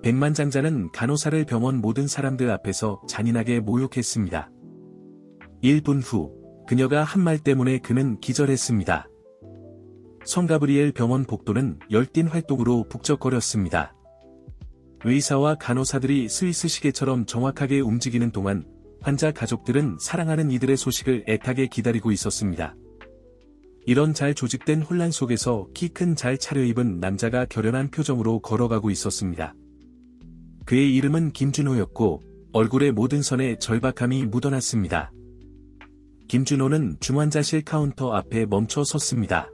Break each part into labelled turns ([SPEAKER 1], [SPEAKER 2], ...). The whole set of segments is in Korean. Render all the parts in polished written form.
[SPEAKER 1] 백만장자는 간호사를 병원 모든 사람들 앞에서 잔인하게 모욕했습니다. 1분 후, 그녀가 한 말 때문에 그는 기절했습니다. 성가브리엘 병원 복도는 열띤 활동으로 북적거렸습니다. 의사와 간호사들이 스위스 시계처럼 정확하게 움직이는 동안 환자 가족들은 사랑하는 이들의 소식을 애타게 기다리고 있었습니다. 이런 잘 조직된 혼란 속에서 키 큰 잘 차려입은 남자가 결연한 표정으로 걸어가고 있었습니다. 그의 이름은 김준호였고 얼굴의 모든 선에 절박함이 묻어났습니다. 김준호는 중환자실 카운터 앞에 멈춰 섰습니다.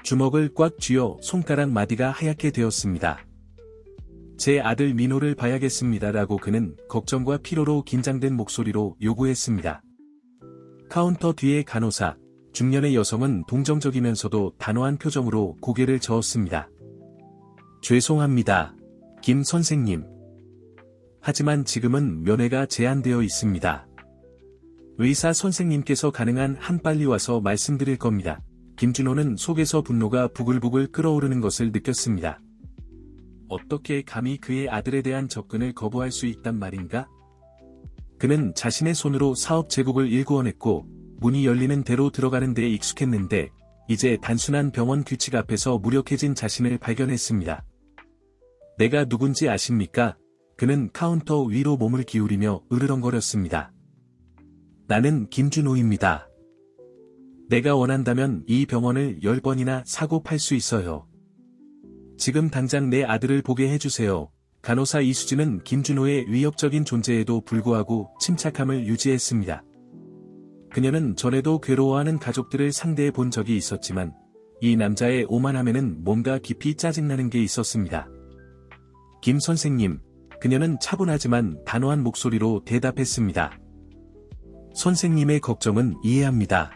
[SPEAKER 1] 주먹을 꽉 쥐어 손가락 마디가 하얗게 되었습니다. 제 아들 민호를 봐야겠습니다라고 그는 걱정과 피로로 긴장된 목소리로 요구했습니다. 카운터 뒤의 간호사, 중년의 여성은 동정적이면서도 단호한 표정으로 고개를 저었습니다. 죄송합니다, 김 선생님. 하지만 지금은 면회가 제한되어 있습니다. 의사 선생님께서 가능한 한 빨리 와서 말씀드릴 겁니다. 김준호는 속에서 분노가 부글부글 끓어오르는 것을 느꼈습니다. 어떻게 감히 그의 아들에 대한 접근을 거부할 수 있단 말인가? 그는 자신의 손으로 사업 제국을 일구어냈고 문이 열리는 대로 들어가는 데에 익숙했는데 이제 단순한 병원 규칙 앞에서 무력해진 자신을 발견했습니다. 내가 누군지 아십니까? 그는 카운터 위로 몸을 기울이며 으르렁거렸습니다. 나는 김준호입니다. 내가 원한다면 이 병원을 10번이나 사고 팔 수 있어요. 지금 당장 내 아들을 보게 해주세요. 간호사 이수진은 김준호의 위협적인 존재에도 불구하고 침착함을 유지했습니다. 그녀는 전에도 괴로워하는 가족들을 상대해 본 적이 있었지만 이 남자의 오만함에는 뭔가 깊이 짜증나는 게 있었습니다. 김 선생님, 그녀는 차분하지만 단호한 목소리로 대답했습니다. 선생님의 걱정은 이해합니다.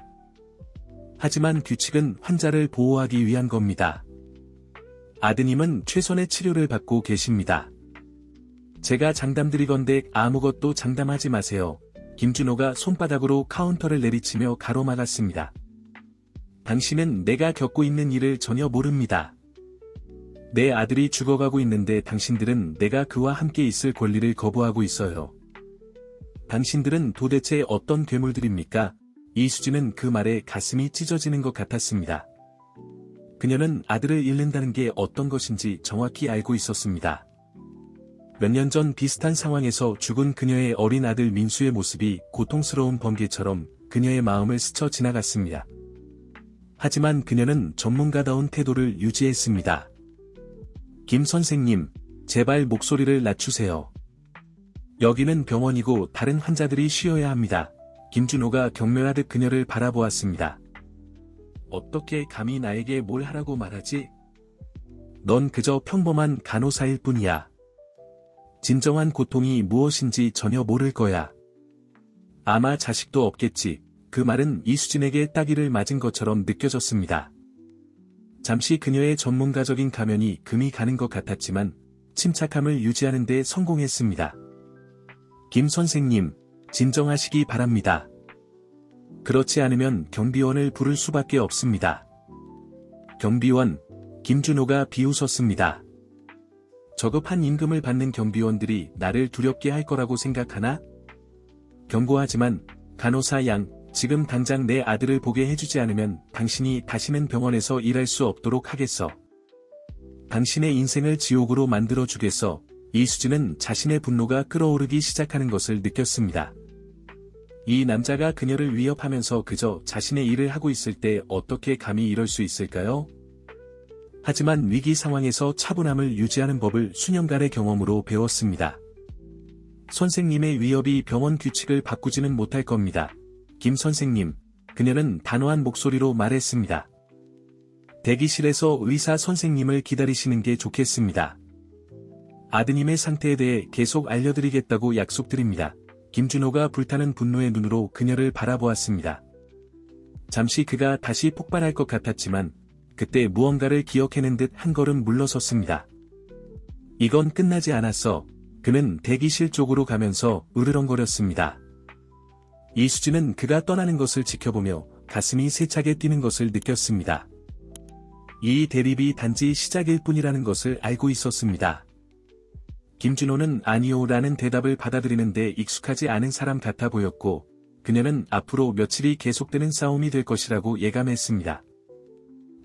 [SPEAKER 1] 하지만 규칙은 환자를 보호하기 위한 겁니다. 아드님은 최선의 치료를 받고 계십니다. 제가 장담드리건대 아무것도 장담하지 마세요. 김준호가 손바닥으로 카운터를 내리치며 가로막았습니다. 당신은 내가 겪고 있는 일을 전혀 모릅니다. 내 아들이 죽어가고 있는데 당신들은 내가 그와 함께 있을 권리를 거부하고 있어요. 당신들은 도대체 어떤 괴물들입니까? 이수진은 그 말에 가슴이 찢어지는 것 같았습니다. 그녀는 아들을 잃는다는 게 어떤 것인지 정확히 알고 있었습니다. 몇 년 전 비슷한 상황에서 죽은 그녀의 어린 아들 민수의 모습이 고통스러운 번개처럼 그녀의 마음을 스쳐 지나갔습니다. 하지만 그녀는 전문가다운 태도를 유지했습니다. 김 선생님, 제발 목소리를 낮추세요. 여기는 병원이고 다른 환자들이 쉬어야 합니다. 김준호가 경멸하듯 그녀를 바라보았습니다. 어떻게 감히 나에게 뭘 하라고 말하지? 넌 그저 평범한 간호사일 뿐이야. 진정한 고통이 무엇인지 전혀 모를 거야. 아마 자식도 없겠지. 그 말은 이수진에게 따귀를 맞은 것처럼 느껴졌습니다. 잠시 그녀의 전문가적인 가면이 금이 가는 것 같았지만 침착함을 유지하는 데 성공했습니다. 김 선생님, 진정하시기 바랍니다. 그렇지 않으면 경비원을 부를 수밖에 없습니다. 경비원, 김준호가 비웃었습니다. 저급한 임금을 받는 경비원들이 나를 두렵게 할 거라고 생각하나? 경고하지만, 간호사 양, 지금 당장 내 아들을 보게 해주지 않으면 당신이 다시는 병원에서 일할 수 없도록 하겠어. 당신의 인생을 지옥으로 만들어주겠어. 이수진은 자신의 분노가 끓어오르기 시작하는 것을 느꼈습니다. 이 남자가 그녀를 위협하면서 그저 자신의 일을 하고 있을 때 어떻게 감히 이럴 수 있을까요? 하지만 위기 상황에서 차분함을 유지하는 법을 수년간의 경험으로 배웠습니다. 선생님의 위협이 병원 규칙을 바꾸지는 못할 겁니다. 김 선생님, 그녀는 단호한 목소리로 말했습니다. 대기실에서 의사 선생님을 기다리시는 게 좋겠습니다. 아드님의 상태에 대해 계속 알려드리겠다고 약속드립니다. 김준호가 불타는 분노의 눈으로 그녀를 바라보았습니다. 잠시 그가 다시 폭발할 것 같았지만 그때 무언가를 기억해낸 듯 한 걸음 물러섰습니다. 이건 끝나지 않았어. 그는 대기실 쪽으로 가면서 으르렁거렸습니다. 이수진은 그가 떠나는 것을 지켜보며 가슴이 세차게 뛰는 것을 느꼈습니다. 이 대립이 단지 시작일 뿐이라는 것을 알고 있었습니다. 김준호는 아니요라는 대답을 받아들이는데 익숙하지 않은 사람 같아 보였고, 그녀는 앞으로 며칠이 계속되는 싸움이 될 것이라고 예감했습니다.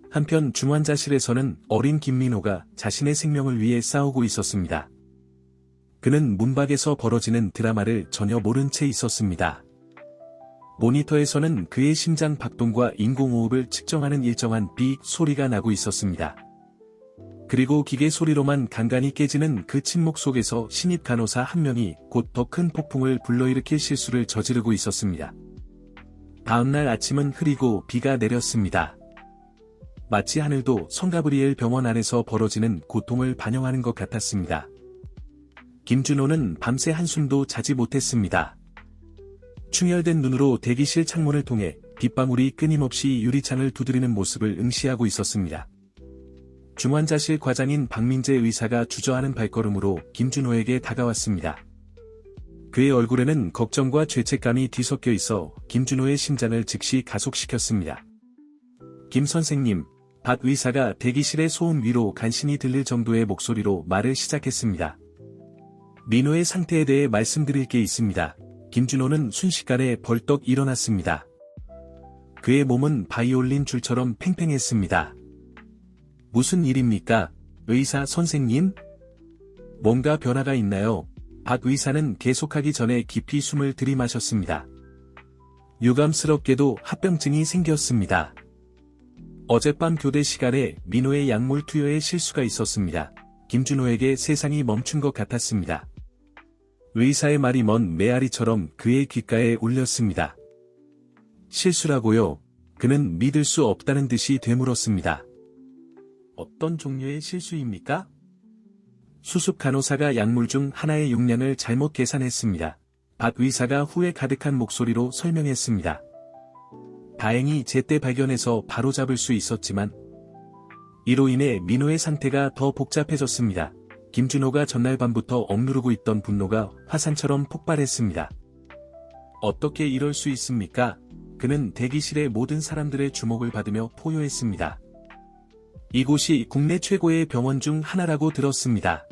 [SPEAKER 1] 한편 중환자실에서는 어린 김민호가 자신의 생명을 위해 싸우고 있었습니다. 그는 문밖에서 벌어지는 드라마를 전혀 모른 채 있었습니다. 모니터에서는 그의 심장 박동과 인공호흡을 측정하는 일정한 비 소리가 나고 있었습니다. 그리고 기계 소리로만 간간히 깨지는 그 침묵 속에서 신입 간호사 한 명이 곧 더 큰 폭풍을 불러일으킬 실수를 저지르고 있었습니다. 다음날 아침은 흐리고 비가 내렸습니다. 마치 하늘도 성가브리엘 병원 안에서 벌어지는 고통을 반영하는 것 같았습니다. 김준호는 밤새 한숨도 자지 못했습니다. 충혈된 눈으로 대기실 창문을 통해 빗방울이 끊임없이 유리창을 두드리는 모습을 응시하고 있었습니다. 중환자실 과장인 박민재 의사가 주저하는 발걸음으로 김준호에게 다가왔습니다. 그의 얼굴에는 걱정과 죄책감이 뒤섞여 있어 김준호의 심장을 즉시 가속시켰습니다. 김 선생님, 박 의사가 대기실의 소음 위로 간신히 들릴 정도의 목소리로 말을 시작했습니다. 민호의 상태에 대해 말씀드릴 게 있습니다. 김준호는 순식간에 벌떡 일어났습니다. 그의 몸은 바이올린 줄처럼 팽팽했습니다. 무슨 일입니까, 의사 선생님? 뭔가 변화가 있나요? 박 의사는 계속하기 전에 깊이 숨을 들이마셨습니다. 유감스럽게도 합병증이 생겼습니다. 어젯밤 교대 시간에 민호의 약물 투여에 실수가 있었습니다. 김준호에게 세상이 멈춘 것 같았습니다. 의사의 말이 먼 메아리처럼 그의 귓가에 울렸습니다. 실수라고요? 그는 믿을 수 없다는 듯이 되물었습니다. 어떤 종류의 실수입니까? 수습 간호사가 약물 중 하나의 용량을 잘못 계산했습니다. 박 의사가 후회 가득한 목소리로 설명했습니다. 다행히 제때 발견해서 바로잡을 수 있었지만 이로 인해 민호의 상태가 더 복잡해졌습니다. 김준호가 전날 밤부터 억누르고 있던 분노가 화산처럼 폭발했습니다. 어떻게 이럴 수 있습니까? 그는 대기실의 모든 사람들의 주목을 받으며 포효했습니다. 이곳이 국내 최고의 병원 중 하나라고 들었습니다.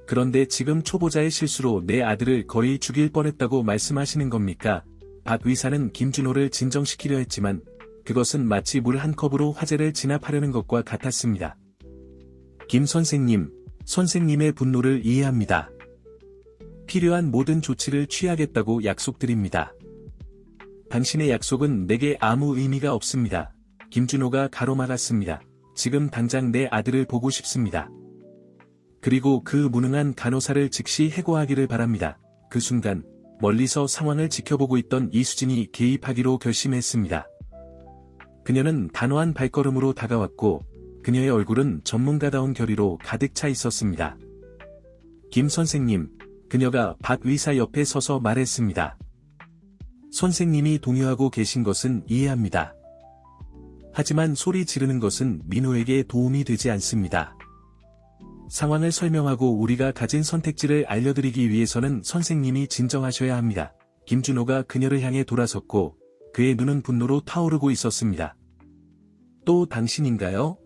[SPEAKER 1] 그런데 지금 초보자의 실수로 내 아들을 거의 죽일 뻔했다고 말씀하시는 겁니까? 박 의사는 김준호를 진정시키려 했지만 그것은 마치 물 한 컵으로 화재를 진압하려는 것과 같았습니다. 김 선생님, 선생님의 분노를 이해합니다. 필요한 모든 조치를 취하겠다고 약속드립니다. 당신의 약속은 내게 아무 의미가 없습니다. 김준호가 가로막았습니다. 지금 당장 내 아들을 보고 싶습니다. 그리고 그 무능한 간호사를 즉시 해고하기를 바랍니다. 그 순간 멀리서 상황을 지켜보고 있던 이수진이 개입하기로 결심했습니다. 그녀는 단호한 발걸음으로 다가왔고 그녀의 얼굴은 전문가다운 결의로 가득 차 있었습니다. 김 선생님, 그녀가 박 의사 옆에 서서 말했습니다. 선생님이 동요하고 계신 것은 이해합니다. 하지만 소리 지르는 것은 민호에게 도움이 되지 않습니다. 상황을 설명하고 우리가 가진 선택지를 알려드리기 위해서는 선생님이 진정하셔야 합니다. 김준호가 그녀를 향해 돌아섰고 그의 눈은 분노로 타오르고 있었습니다. 또 당신인가요?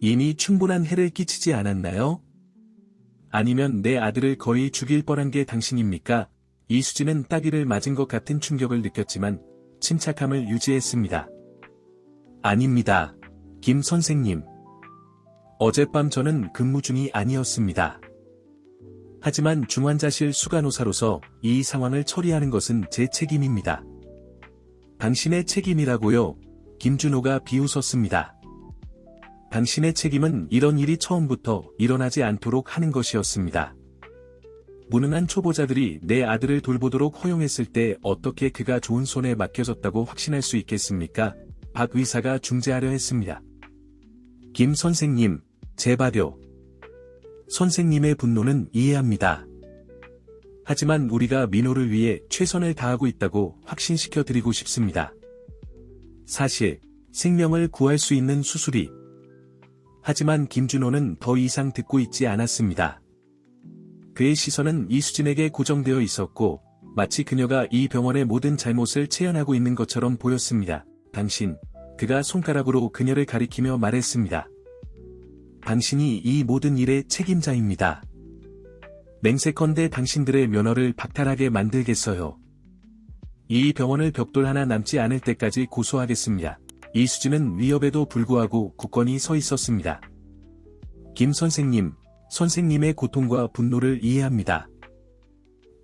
[SPEAKER 1] 이미 충분한 해를 끼치지 않았나요? 아니면 내 아들을 거의 죽일 뻔한 게 당신입니까? 이수진은 따귀를 맞은 것 같은 충격을 느꼈지만 침착함을 유지했습니다. 아닙니다. 김 선생님. 어젯밤 저는 근무 중이 아니었습니다. 하지만 중환자실 수간호사로서 이 상황을 처리하는 것은 제 책임입니다. 당신의 책임이라고요? 김준호가 비웃었습니다. 당신의 책임은 이런 일이 처음부터 일어나지 않도록 하는 것이었습니다. 무능한 초보자들이 내 아들을 돌보도록 허용했을 때 어떻게 그가 좋은 손에 맡겨졌다고 확신할 수 있겠습니까? 박 의사가 중재하려 했습니다. 김 선생님, 제발요. 선생님의 분노는 이해합니다. 하지만 우리가 민호를 위해 최선을 다하고 있다고 확신시켜 드리고 싶습니다. 사실, 생명을 구할 수 있는 수술이. 하지만 김준호는 더 이상 듣고 있지 않았습니다. 그의 시선은 이수진에게 고정되어 있었고, 마치 그녀가 이 병원의 모든 잘못을 체현하고 있는 것처럼 보였습니다. 당신, 그가 손가락으로 그녀를 가리키며 말했습니다. 당신이 이 모든 일의 책임자입니다. 맹세컨대 당신들의 면허를 박탈하게 만들겠어요. 이 병원을 벽돌 하나 남지 않을 때까지 고소하겠습니다. 이수진은 위협에도 불구하고 굳건히 서 있었습니다. 김 선생님, 선생님의 고통과 분노를 이해합니다.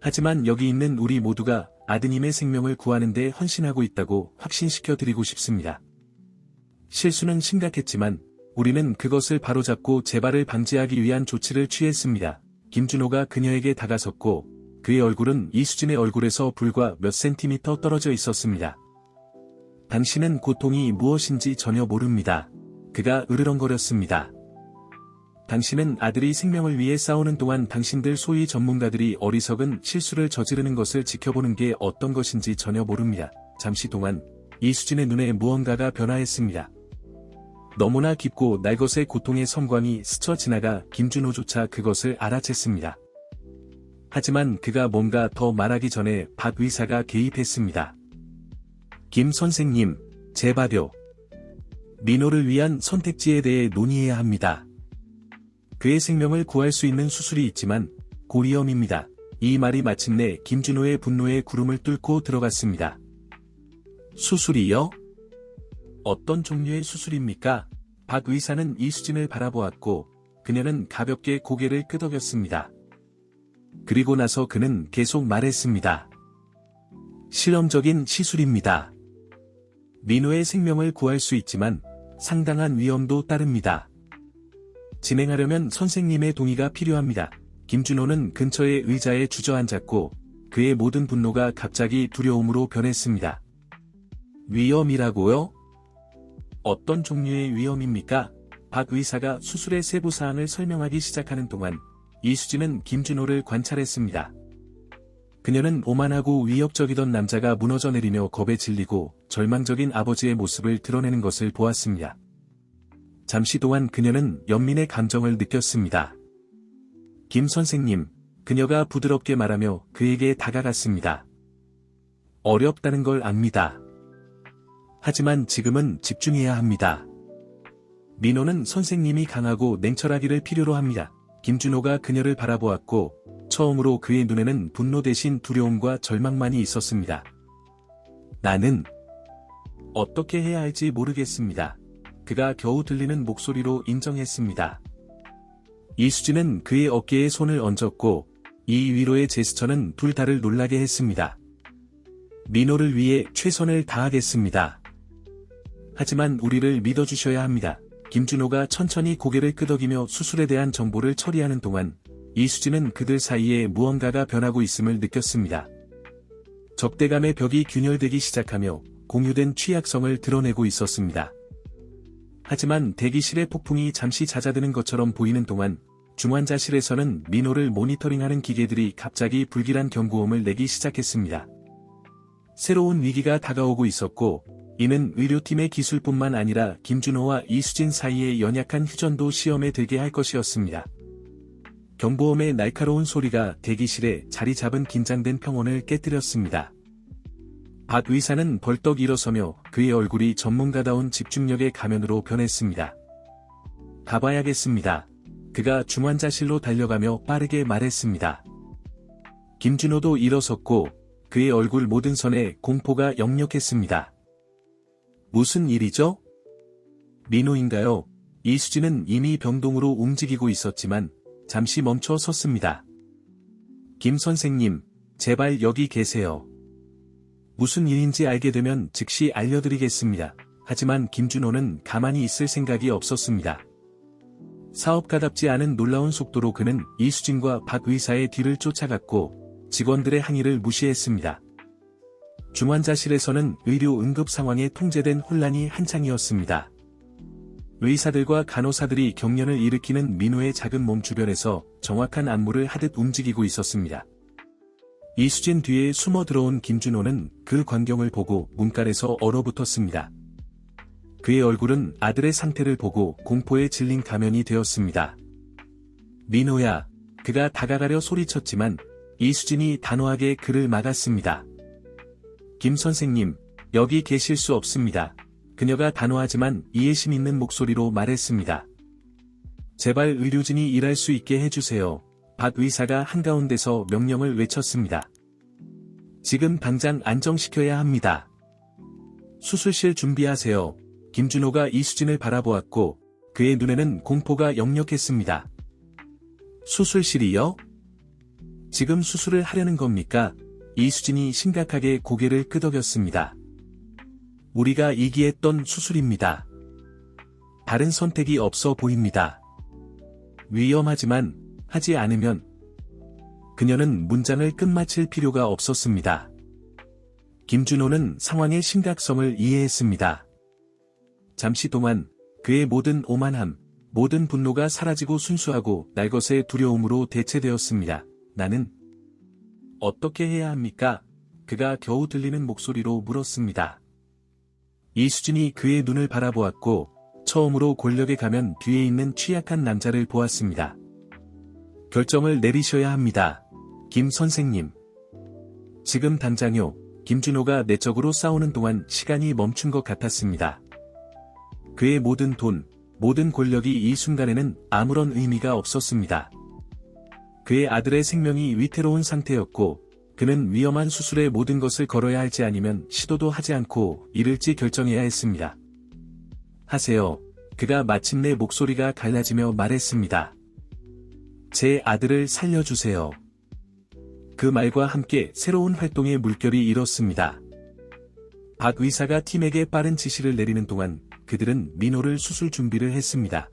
[SPEAKER 1] 하지만 여기 있는 우리 모두가 아드님의 생명을 구하는 데 헌신하고 있다고 확신시켜 드리고 싶습니다. 실수는 심각했지만 우리는 그것을 바로잡고 재발을 방지하기 위한 조치를 취했습니다. 김준호가 그녀에게 다가섰고 그의 얼굴은 이수진의 얼굴에서 불과 몇 센티미터 떨어져 있었습니다. 당신은 고통이 무엇인지 전혀 모릅니다. 그가 으르렁거렸습니다. 당신은 아들이 생명을 위해 싸우는 동안 당신들 소위 전문가들이 어리석은 실수를 저지르는 것을 지켜보는 게 어떤 것인지 전혀 모릅니다. 잠시 동안 이수진의 눈에 무언가가 변화했습니다. 너무나 깊고 날것의 고통의 섬광이 스쳐 지나가 김준호조차 그것을 알아챘습니다. 하지만 그가 뭔가 더 말하기 전에 박 의사가 개입했습니다. 김 선생님, 제발요. 민호를 위한 선택지에 대해 논의해야 합니다. 그의 생명을 구할 수 있는 수술이 있지만 고위험입니다. 이 말이 마침내 김준호의 분노의 구름을 뚫고 들어갔습니다. 수술이요? 어떤 종류의 수술입니까? 박 의사는 이수진을 바라보았고 그녀는 가볍게 고개를 끄덕였습니다. 그리고 나서 그는 계속 말했습니다. 실험적인 시술입니다. 민호의 생명을 구할 수 있지만 상당한 위험도 따릅니다. 진행하려면 선생님의 동의가 필요합니다. 김준호는 근처의 의자에 주저앉았고 그의 모든 분노가 갑자기 두려움으로 변했습니다. 위험이라고요? 어떤 종류의 위험입니까? 박 의사가 수술의 세부 사항을 설명하기 시작하는 동안 이수진은 김준호를 관찰했습니다. 그녀는 오만하고 위협적이던 남자가 무너져 내리며 겁에 질리고 절망적인 아버지의 모습을 드러내는 것을 보았습니다. 잠시 동안 그녀는 연민의 감정을 느꼈습니다. 김 선생님, 그녀가 부드럽게 말하며 그에게 다가갔습니다. 어렵다는 걸 압니다. 하지만 지금은 집중해야 합니다. 민호는 선생님이 강하고 냉철하기를 필요로 합니다. 김준호가 그녀를 바라보았고 처음으로 그의 눈에는 분노 대신 두려움과 절망만이 있었습니다. 나는 어떻게 해야 할지 모르겠습니다. 그가 겨우 들리는 목소리로 인정했습니다. 이수진은 그의 어깨에 손을 얹었고 이 위로의 제스처는 둘 다를 놀라게 했습니다. 민호를 위해 최선을 다하겠습니다. 하지만 우리를 믿어주셔야 합니다. 김준호가 천천히 고개를 끄덕이며 수술에 대한 정보를 처리하는 동안 이수진은 그들 사이에 무언가가 변하고 있음을 느꼈습니다. 적대감의 벽이 균열되기 시작하며 공유된 취약성을 드러내고 있었습니다. 하지만 대기실의 폭풍이 잠시 잦아드는 것처럼 보이는 동안 중환자실에서는 민호를 모니터링하는 기계들이 갑자기 불길한 경고음을 내기 시작했습니다. 새로운 위기가 다가오고 있었고 이는 의료팀의 기술뿐만 아니라 김준호와 이수진 사이의 연약한 휴전도 시험에 들게 할 것이었습니다. 경보음의 날카로운 소리가 대기실에 자리 잡은 긴장된 평온을 깨뜨렸습니다. 박 의사는 벌떡 일어서며 그의 얼굴이 전문가다운 집중력의 가면으로 변했습니다. 가봐야겠습니다. 그가 중환자실로 달려가며 빠르게 말했습니다. 김준호도 일어섰고 그의 얼굴 모든 선에 공포가 역력했습니다. 무슨 일이죠? 민호인가요? 이수진은 이미 병동으로 움직이고 있었지만 잠시 멈춰 섰습니다. 김 선생님, 제발 여기 계세요. 무슨 일인지 알게 되면 즉시 알려드리겠습니다. 하지만 김준호는 가만히 있을 생각이 없었습니다. 사업가답지 않은 놀라운 속도로 그는 이수진과 박 의사의 뒤를 쫓아갔고 직원들의 항의를 무시했습니다. 중환자실에서는 의료 응급 상황에 통제된 혼란이 한창이었습니다. 의사들과 간호사들이 경련을 일으키는 민호의 작은 몸 주변에서 정확한 안무를 하듯 움직이고 있었습니다. 이수진 뒤에 숨어 들어온 김준호는 그 광경을 보고 문간에서 얼어붙었습니다. 그의 얼굴은 아들의 상태를 보고 공포에 질린 가면이 되었습니다. 민호야, 그가 다가가려 소리쳤지만 이수진이 단호하게 그를 막았습니다. 김 선생님, 여기 계실 수 없습니다. 그녀가 단호하지만 이해심 있는 목소리로 말했습니다. 제발 의료진이 일할 수 있게 해주세요. 박 의사가 한가운데서 명령을 외쳤습니다. 지금 당장 안정시켜야 합니다. 수술실 준비하세요. 김준호가 이수진을 바라보았고 그의 눈에는 공포가 역력했습니다. 수술실이요? 지금 수술을 하려는 겁니까? 이수진이 심각하게 고개를 끄덕였습니다. 우리가 이기했던 수술입니다. 다른 선택이 없어 보입니다. 위험하지만 하지 않으면 그녀는 문장을 끝마칠 필요가 없었습니다. 김준호는 상황의 심각성을 이해했습니다. 잠시 동안 그의 모든 오만함, 모든 분노가 사라지고 순수하고 날것의 두려움으로 대체되었습니다. 나는 어떻게 해야 합니까? 그가 겨우 들리는 목소리로 물었습니다. 이수진이 그의 눈을 바라보았고 처음으로 권력에 가면 뒤에 있는 취약한 남자를 보았습니다. 결정을 내리셔야 합니다. 김 선생님. 지금 당장요. 김준호가 내적으로 싸우는 동안 시간이 멈춘 것 같았습니다. 그의 모든 돈, 모든 권력이 이 순간에는 아무런 의미가 없었습니다. 그의 아들의 생명이 위태로운 상태였고 그는 위험한 수술에 모든 것을 걸어야 할지 아니면 시도도 하지 않고 이를지 결정해야 했습니다. 하세요. 그가 마침내 목소리가 갈라지며 말했습니다. 제 아들을 살려주세요. 그 말과 함께 새로운 활동의 물결이 일었습니다. 박 의사가 팀에게 빠른 지시를 내리는 동안 그들은 민호를 수술 준비를 했습니다.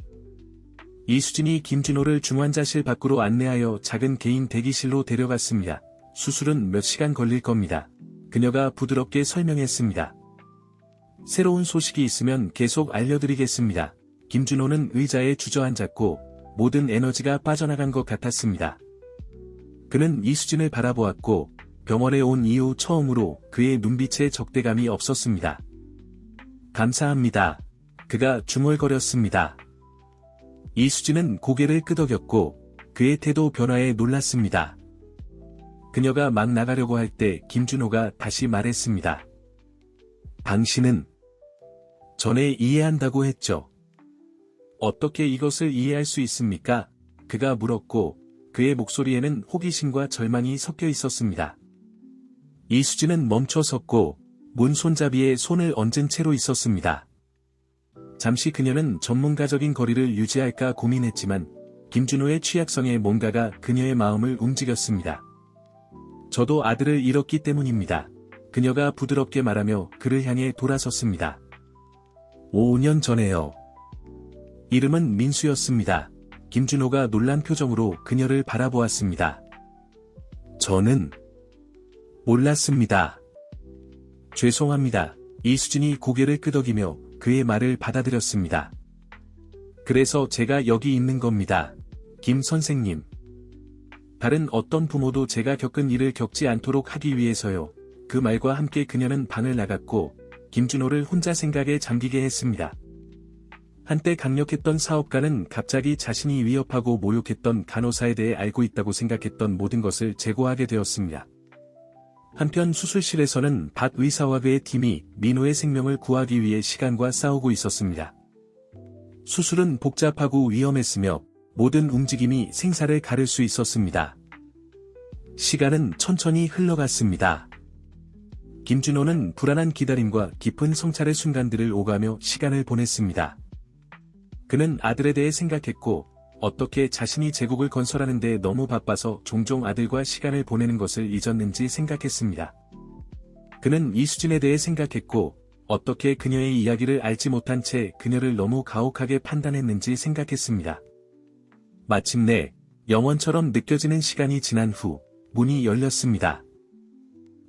[SPEAKER 1] 이수진이 김준호를 중환자실 밖으로 안내하여 작은 개인 대기실로 데려갔습니다. 수술은 몇 시간 걸릴 겁니다. 그녀가 부드럽게 설명했습니다. 새로운 소식이 있으면 계속 알려드리겠습니다. 김준호는 의자에 주저앉았고 모든 에너지가 빠져나간 것 같았습니다. 그는 이수진을 바라보았고 병원에 온 이후 처음으로 그의 눈빛에 적대감이 없었습니다. 감사합니다. 그가 중얼거렸습니다. 이수진은 고개를 끄덕였고 그의 태도 변화에 놀랐습니다. 그녀가 막 나가려고 할 때 김준호가 다시 말했습니다. 당신은 전에 이해한다고 했죠. 어떻게 이것을 이해할 수 있습니까? 그가 물었고 그의 목소리에는 호기심과 절망이 섞여 있었습니다. 이수진은 멈춰 섰고 문 손잡이에 손을 얹은 채로 있었습니다. 잠시 그녀는 전문가적인 거리를 유지할까 고민했지만 김준호의 취약성에 뭔가가 그녀의 마음을 움직였습니다. 저도 아들을 잃었기 때문입니다. 그녀가 부드럽게 말하며 그를 향해 돌아섰습니다. 5년 전에요. 이름은 민수였습니다. 김준호가 놀란 표정으로 그녀를 바라보았습니다. 저는 몰랐습니다. 죄송합니다. 이수진이 고개를 끄덕이며 그의 말을 받아들였습니다. 그래서 제가 여기 있는 겁니다. 김 선생님. 다른 어떤 부모도 제가 겪은 일을 겪지 않도록 하기 위해서요. 그 말과 함께 그녀는 방을 나갔고 김준호를 혼자 생각에 잠기게 했습니다. 한때 강력했던 사업가는 갑자기 자신이 위협하고 모욕했던 간호사에 대해 알고 있다고 생각했던 모든 것을 제고하게 되었습니다. 한편 수술실에서는 박 의사와 그의 팀이 민호의 생명을 구하기 위해 시간과 싸우고 있었습니다. 수술은 복잡하고 위험했으며 모든 움직임이 생사를 가를 수 있었습니다. 시간은 천천히 흘러갔습니다. 김준호는 불안한 기다림과 깊은 성찰의 순간들을 오가며 시간을 보냈습니다. 그는 아들에 대해 생각했고 어떻게 자신이 제국을 건설하는 데 너무 바빠서 종종 아들과 시간을 보내는 것을 잊었는지 생각했습니다. 그는 이수진에 대해 생각했고 어떻게 그녀의 이야기를 알지 못한 채 그녀를 너무 가혹하게 판단했는지 생각했습니다. 마침내 영원처럼 느껴지는 시간이 지난 후 문이 열렸습니다.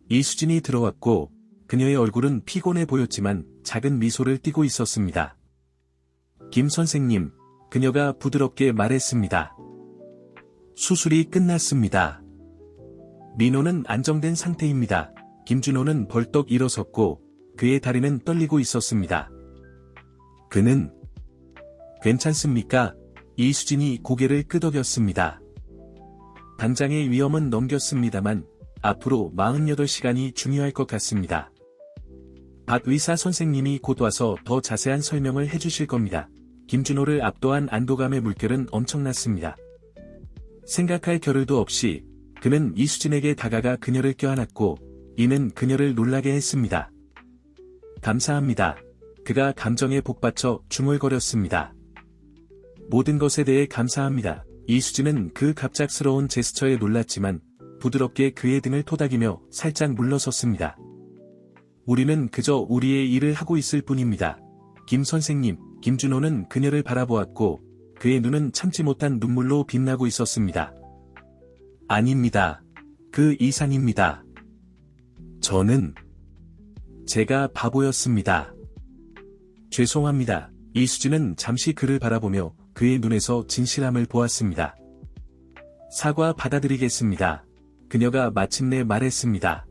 [SPEAKER 1] 이수진이 들어왔고 그녀의 얼굴은 피곤해 보였지만 작은 미소를 띠고 있었습니다. 김 선생님, 그녀가 부드럽게 말했습니다. 수술이 끝났습니다. 민호는 안정된 상태입니다. 김준호는 벌떡 일어섰고 그의 다리는 떨리고 있었습니다. 그는 괜찮습니까? 이수진이 고개를 끄덕였습니다. 당장의 위험은 넘겼습니다만 앞으로 48시간이 중요할 것 같습니다. 박 의사 선생님이 곧 와서 더 자세한 설명을 해주실 겁니다. 김준호를 압도한 안도감의 물결은 엄청났습니다. 생각할 겨를도 없이 그는 이수진에게 다가가 그녀를 껴안았고 이는 그녀를 놀라게 했습니다. 감사합니다. 그가 감정에 복받쳐 중얼거렸습니다. 모든 것에 대해 감사합니다. 이수진은 그 갑작스러운 제스처에 놀랐지만 부드럽게 그의 등을 토닥이며 살짝 물러섰습니다. 우리는 그저 우리의 일을 하고 있을 뿐입니다. 김 선생님, 김준호는 그녀를 바라보았고 그의 눈은 참지 못한 눈물로 빛나고 있었습니다. 아닙니다. 그 이상입니다. 제가 바보였습니다. 죄송합니다. 이수진은 잠시 그를 바라보며 그의 눈에서 진실함을 보았습니다. 사과 받아드리겠습니다. 그녀가 마침내 말했습니다.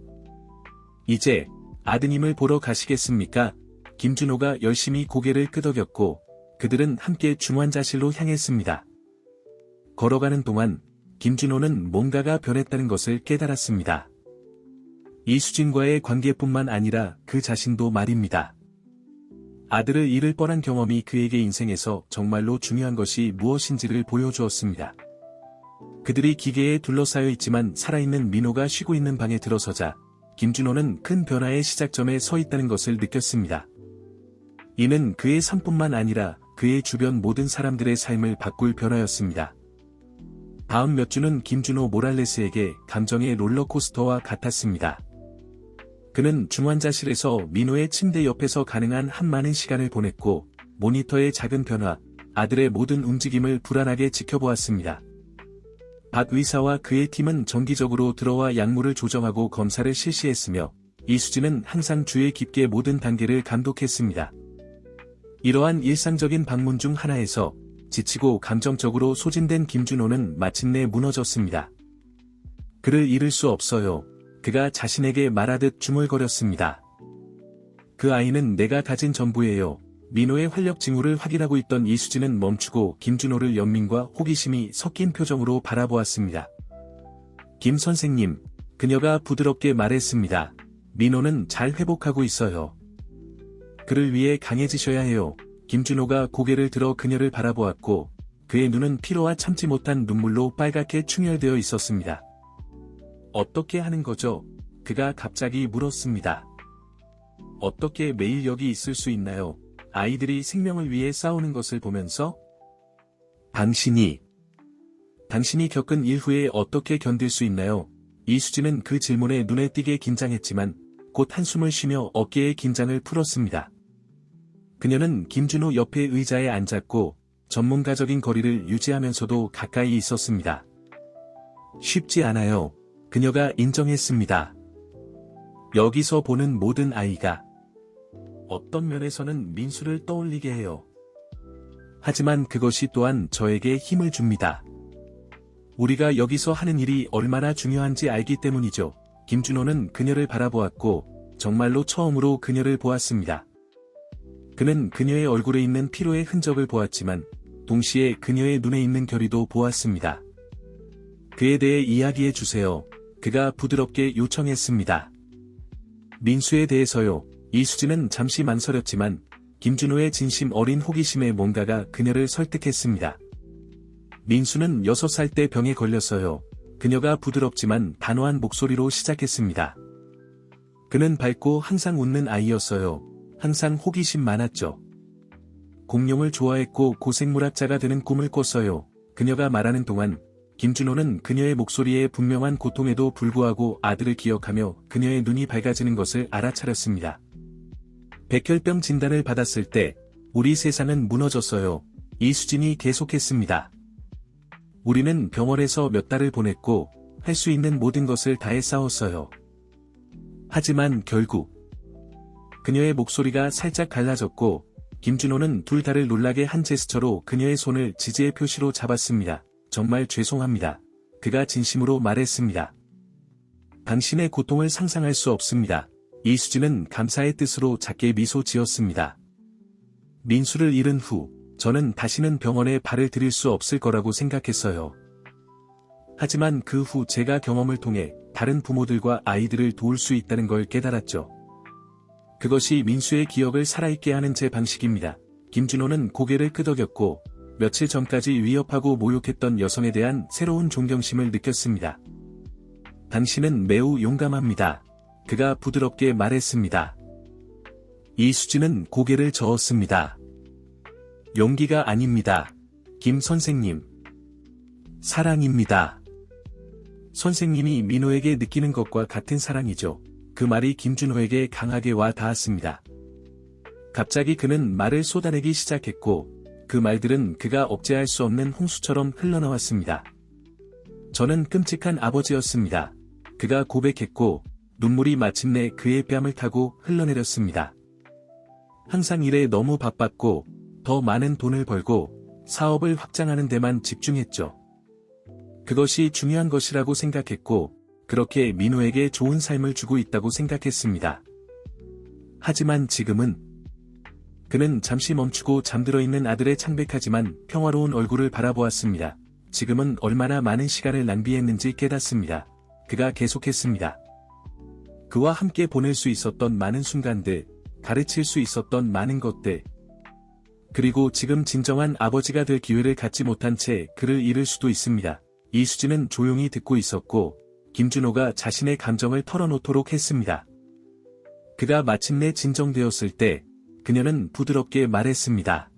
[SPEAKER 1] 이제 아드님을 보러 가시겠습니까? 김준호가 열심히 고개를 끄덕였고 그들은 함께 중환자실로 향했습니다. 걸어가는 동안 김준호는 뭔가가 변했다는 것을 깨달았습니다. 이수진과의 관계뿐만 아니라 그 자신도 말입니다. 아들을 잃을 뻔한 경험이 그에게 인생에서 정말로 중요한 것이 무엇인지를 보여주었습니다. 그들이 기계에 둘러싸여 있지만 살아있는 민호가 쉬고 있는 방에 들어서자 김준호는 큰 변화의 시작점에 서 있다는 것을 느꼈습니다. 이는 그의 삶뿐만 아니라 그의 주변 모든 사람들의 삶을 바꿀 변화였습니다. 다음 몇 주는 김준호 모랄레스에게 감정의 롤러코스터와 같았습니다. 그는 중환자실에서 민호의 침대 옆에서 가능한 한 많은 시간을 보냈고 모니터의 작은 변화, 아들의 모든 움직임을 불안하게 지켜보았습니다. 박 의사와 그의 팀은 정기적으로 들어와 약물을 조정하고 검사를 실시했으며 이수진은 항상 주의 깊게 모든 단계를 감독했습니다. 이러한 일상적인 방문 중 하나에서 지치고 감정적으로 소진된 김준호는 마침내 무너졌습니다. 그를 잃을 수 없어요. 그가 자신에게 말하듯 중얼거렸습니다. 그 아이는 내가 가진 전부예요. 민호의 활력 징후를 확인하고 있던 이수진은 멈추고 김준호를 연민과 호기심이 섞인 표정으로 바라보았습니다. 김 선생님, 그녀가 부드럽게 말했습니다. 민호는 잘 회복하고 있어요. 그를 위해 강해지셔야 해요. 김준호가 고개를 들어 그녀를 바라보았고 그의 눈은 피로와 참지 못한 눈물로 빨갛게 충혈되어 있었습니다. 어떻게 하는 거죠? 그가 갑자기 물었습니다. 어떻게 매일 여기 있을 수 있나요? 아이들이 생명을 위해 싸우는 것을 보면서? 당신이 겪은 일 후에 어떻게 견딜 수 있나요? 이수진은 그 질문에 눈에 띄게 긴장했지만 곧 한숨을 쉬며 어깨의 긴장을 풀었습니다. 그녀는 김준호 옆에 의자에 앉았고 전문가적인 거리를 유지하면서도 가까이 있었습니다. 쉽지 않아요. 그녀가 인정했습니다. 여기서 보는 모든 아이가 어떤 면에서는 민수를 떠올리게 해요. 하지만 그것이 또한 저에게 힘을 줍니다. 우리가 여기서 하는 일이 얼마나 중요한지 알기 때문이죠. 김준호는 그녀를 바라보았고 정말로 처음으로 그녀를 보았습니다. 그는 그녀의 얼굴에 있는 피로의 흔적을 보았지만 동시에 그녀의 눈에 있는 결의도 보았습니다. 그에 대해 이야기해 주세요. 그가 부드럽게 요청했습니다. 민수에 대해서요. 이수진은 잠시 망설였지만 김준호의 진심 어린 호기심에 뭔가가 그녀를 설득했습니다. 민수는 6살 때 병에 걸렸어요. 그녀가 부드럽지만 단호한 목소리로 시작했습니다. 그는 밝고 항상 웃는 아이였어요. 항상 호기심 많았죠. 공룡을 좋아했고 고생물학자가 되는 꿈을 꿨어요. 그녀가 말하는 동안 김준호는 그녀의 목소리에 분명한 고통에도 불구하고 아들을 기억하며 그녀의 눈이 밝아지는 것을 알아차렸습니다. 백혈병 진단을 받았을 때 우리 세상은 무너졌어요. 이수진이 계속했습니다. 우리는 병원에서 몇 달을 보냈고 할 수 있는 모든 것을 다해 싸웠어요. 하지만 결국 그녀의 목소리가 살짝 갈라졌고 김준호는 둘 다를 놀라게 한 제스처로 그녀의 손을 지지의 표시로 잡았습니다. 정말 죄송합니다. 그가 진심으로 말했습니다. 당신의 고통을 상상할 수 없습니다. 이수진은 감사의 뜻으로 작게 미소 지었습니다. 민수를 잃은 후 저는 다시는 병원에 발을 들일 수 없을 거라고 생각했어요. 하지만 그 후 제가 경험을 통해 다른 부모들과 아이들을 도울 수 있다는 걸 깨달았죠. 그것이 민수의 기억을 살아있게 하는 제 방식입니다. 김준호는 고개를 끄덕였고 며칠 전까지 위협하고 모욕했던 여성에 대한 새로운 존경심을 느꼈습니다. 당신은 매우 용감합니다. 그가 부드럽게 말했습니다. 이수진은 고개를 저었습니다. 용기가 아닙니다. 김 선생님. 사랑입니다. 선생님이 민호에게 느끼는 것과 같은 사랑이죠. 그 말이 김준호에게 강하게 와 닿았습니다. 갑자기 그는 말을 쏟아내기 시작했고, 그 말들은 그가 억제할 수 없는 홍수처럼 흘러나왔습니다. 저는 끔찍한 아버지였습니다. 그가 고백했고, 눈물이 마침내 그의 뺨을 타고 흘러내렸습니다. 항상 일에 너무 바빴고, 더 많은 돈을 벌고, 사업을 확장하는 데만 집중했죠. 그것이 중요한 것이라고 생각했고, 그렇게 민호에게 좋은 삶을 주고 있다고 생각했습니다. 하지만 지금은 그는 잠시 멈추고 잠들어 있는 아들의 창백하지만 평화로운 얼굴을 바라보았습니다. 지금은 얼마나 많은 시간을 낭비했는지 깨닫습니다. 그가 계속했습니다. 그와 함께 보낼 수 있었던 많은 순간들, 가르칠 수 있었던 많은 것들, 그리고 지금 진정한 아버지가 될 기회를 갖지 못한 채 그를 잃을 수도 있습니다. 이수진은 조용히 듣고 있었고, 김준호가 자신의 감정을 털어놓도록 했습니다. 그가 마침내 진정되었을 때, 그녀는 부드럽게 말했습니다.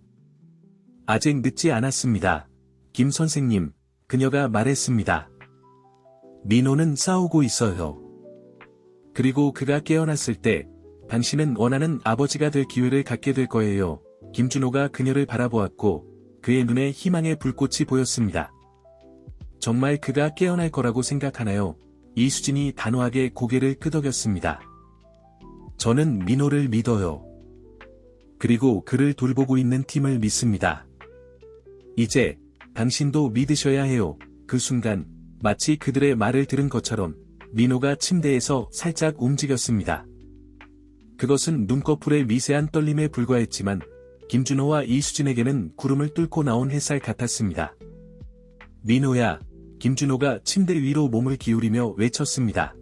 [SPEAKER 1] 아직 늦지 않았습니다. 김 선생님, 그녀가 말했습니다. 민호는 싸우고 있어요. 그리고 그가 깨어났을 때, 당신은 원하는 아버지가 될 기회를 갖게 될 거예요. 김준호가 그녀를 바라보았고, 그의 눈에 희망의 불꽃이 보였습니다. 정말 그가 깨어날 거라고 생각하나요? 이수진이 단호하게 고개를 끄덕였습니다. 저는 민호를 믿어요. 그리고 그를 돌보고 있는 팀을 믿습니다. 이제 당신도 믿으셔야 해요. 그 순간 마치 그들의 말을 들은 것처럼 민호가 침대에서 살짝 움직였습니다. 그것은 눈꺼풀의 미세한 떨림에 불과했지만 김준호와 이수진에게는 구름을 뚫고 나온 햇살 같았습니다. 민호야. 김준호가 침대 위로 몸을 기울이며 외쳤습니다.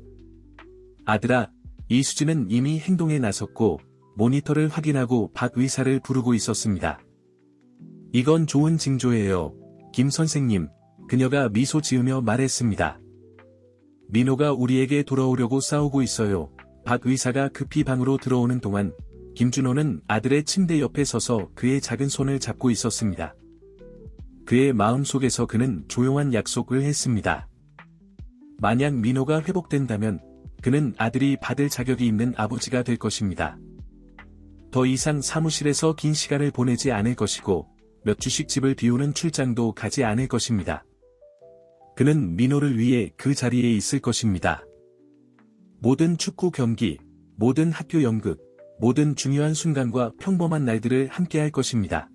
[SPEAKER 1] 아들아, 이수진은 이미 행동에 나섰고 모니터를 확인하고 박 의사를 부르고 있었습니다. 이건 좋은 징조예요. 김 선생님, 그녀가 미소 지으며 말했습니다. 민호가 우리에게 돌아오려고 싸우고 있어요. 박 의사가 급히 방으로 들어오는 동안 김준호는 아들의 침대 옆에 서서 그의 작은 손을 잡고 있었습니다. 그의 마음속에서 그는 조용한 약속을 했습니다. 만약 민호가 회복된다면 그는 아들이 받을 자격이 있는 아버지가 될 것입니다. 더 이상 사무실에서 긴 시간을 보내지 않을 것이고 몇 주씩 집을 비우는 출장도 가지 않을 것입니다. 그는 민호를 위해 그 자리에 있을 것입니다. 모든 축구 경기, 모든 학교 연극, 모든 중요한 순간과 평범한 날들을 함께할 것입니다.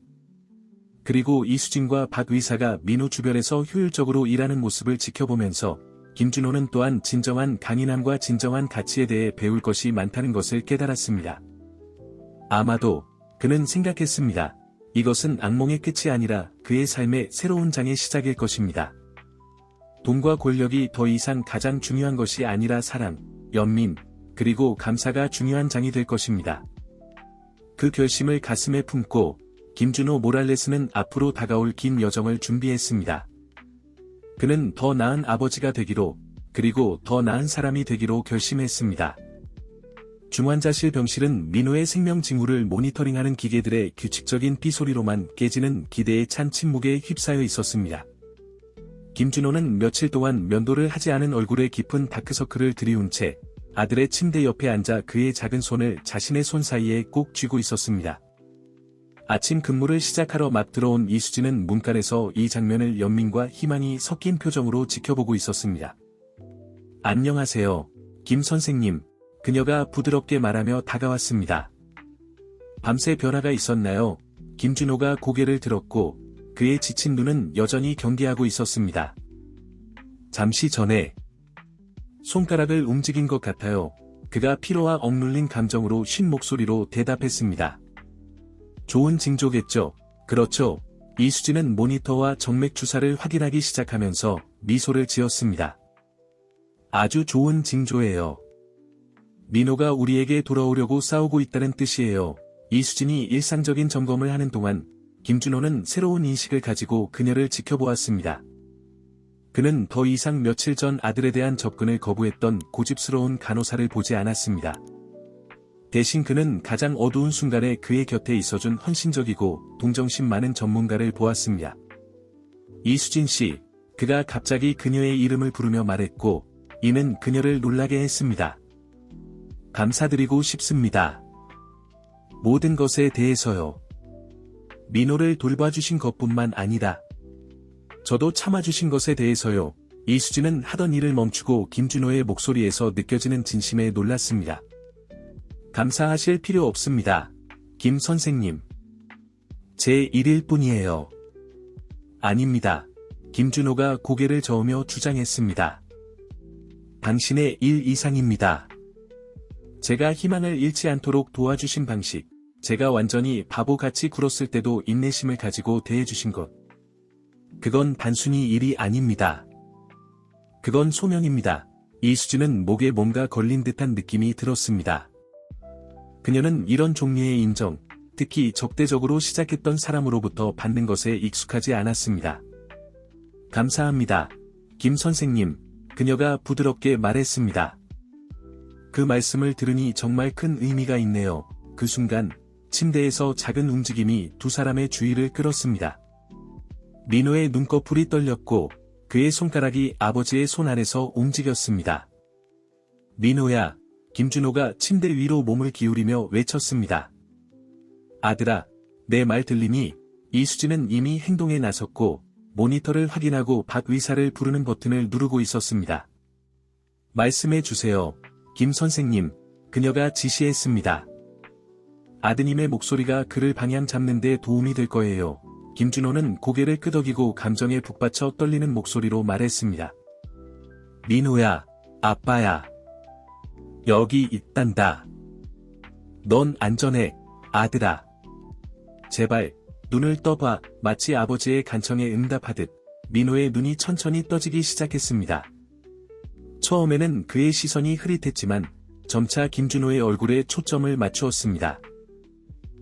[SPEAKER 1] 그리고 이수진과 박 의사가 민호 주변에서 효율적으로 일하는 모습을 지켜보면서 김준호는 또한 진정한 강인함과 진정한 가치에 대해 배울 것이 많다는 것을 깨달았습니다. 아마도 그는 생각했습니다. 이것은 악몽의 끝이 아니라 그의 삶의 새로운 장의 시작일 것입니다. 돈과 권력이 더 이상 가장 중요한 것이 아니라 사랑, 연민, 그리고 감사가 중요한 장이 될 것입니다. 그 결심을 가슴에 품고 김준호 모랄레스는 앞으로 다가올 긴 여정을 준비했습니다. 그는 더 나은 아버지가 되기로, 그리고 더 나은 사람이 되기로 결심했습니다. 중환자실 병실은 민호의 생명 징후를 모니터링하는 기계들의 규칙적인 삐소리로만 깨지는 기대에 찬 침묵에 휩싸여 있었습니다. 김준호는 며칠 동안 면도를 하지 않은 얼굴에 깊은 다크서클을 들이운 채 아들의 침대 옆에 앉아 그의 작은 손을 자신의 손 사이에 꼭 쥐고 있었습니다. 아침 근무를 시작하러 막 들어온 이수진은 문간에서 이 장면을 연민과 희망이 섞인 표정으로 지켜보고 있었습니다. 안녕하세요, 김 선생님. 그녀가 부드럽게 말하며 다가왔습니다. 밤새 변화가 있었나요? 김준호가 고개를 들었고 그의 지친 눈은 여전히 경계하고 있었습니다. 잠시 전에 손가락을 움직인 것 같아요. 그가 피로와 억눌린 감정으로 쉰 목소리로 대답했습니다. 좋은 징조겠죠. 그렇죠. 이수진은 모니터와 정맥 주사를 확인하기 시작하면서 미소를 지었습니다. 아주 좋은 징조예요. 민호가 우리에게 돌아오려고 싸우고 있다는 뜻이에요. 이수진이 일상적인 점검을 하는 동안 김준호는 새로운 인식을 가지고 그녀를 지켜보았습니다. 그는 더 이상 며칠 전 아들에 대한 접근을 거부했던 고집스러운 간호사를 보지 않았습니다. 대신 그는 가장 어두운 순간에 그의 곁에 있어준 헌신적이고 동정심 많은 전문가를 보았습니다. 이수진 씨, 그가 갑자기 그녀의 이름을 부르며 말했고, 이는 그녀를 놀라게 했습니다. 감사드리고 싶습니다. 모든 것에 대해서요. 민호를 돌봐주신 것뿐만 아니라 저도 참아주신 것에 대해서요. 이수진은 하던 일을 멈추고 김준호의 목소리에서 느껴지는 진심에 놀랐습니다. 감사하실 필요 없습니다. 김 선생님. 제 일일 뿐이에요. 아닙니다. 김준호가 고개를 저으며 주장했습니다. 당신의 일 이상입니다. 제가 희망을 잃지 않도록 도와주신 방식, 제가 완전히 바보같이 굴었을 때도 인내심을 가지고 대해주신 것. 그건 단순히 일이 아닙니다. 그건 소명입니다. 이수진은 목에 뭔가 걸린 듯한 느낌이 들었습니다. 그녀는 이런 종류의 인정, 특히 적대적으로 시작했던 사람으로부터 받는 것에 익숙하지 않았습니다. 감사합니다. 김 선생님, 그녀가 부드럽게 말했습니다. 그 말씀을 들으니 정말 큰 의미가 있네요. 그 순간, 침대에서 작은 움직임이 두 사람의 주의를 끌었습니다. 민호의 눈꺼풀이 떨렸고, 그의 손가락이 아버지의 손 안에서 움직였습니다. 민호야, 김준호가 침대 위로 몸을 기울이며 외쳤습니다. 아들아, 내 말 들리니? 이수진은 이미 행동에 나섰고, 모니터를 확인하고 박 의사를 부르는 버튼을 누르고 있었습니다. 말씀해 주세요, 김 선생님, 그녀가 지시했습니다. 아드님의 목소리가 그를 방향 잡는 데 도움이 될 거예요. 김준호는 고개를 끄덕이고 감정에 북받쳐 떨리는 목소리로 말했습니다. 민호야, 아빠야. 여기 있단다. 넌 안전해, 아들아. 제발, 눈을 떠봐. 마치 아버지의 간청에 응답하듯 민호의 눈이 천천히 떠지기 시작했습니다. 처음에는 그의 시선이 흐릿했지만 점차 김준호의 얼굴에 초점을 맞추었습니다.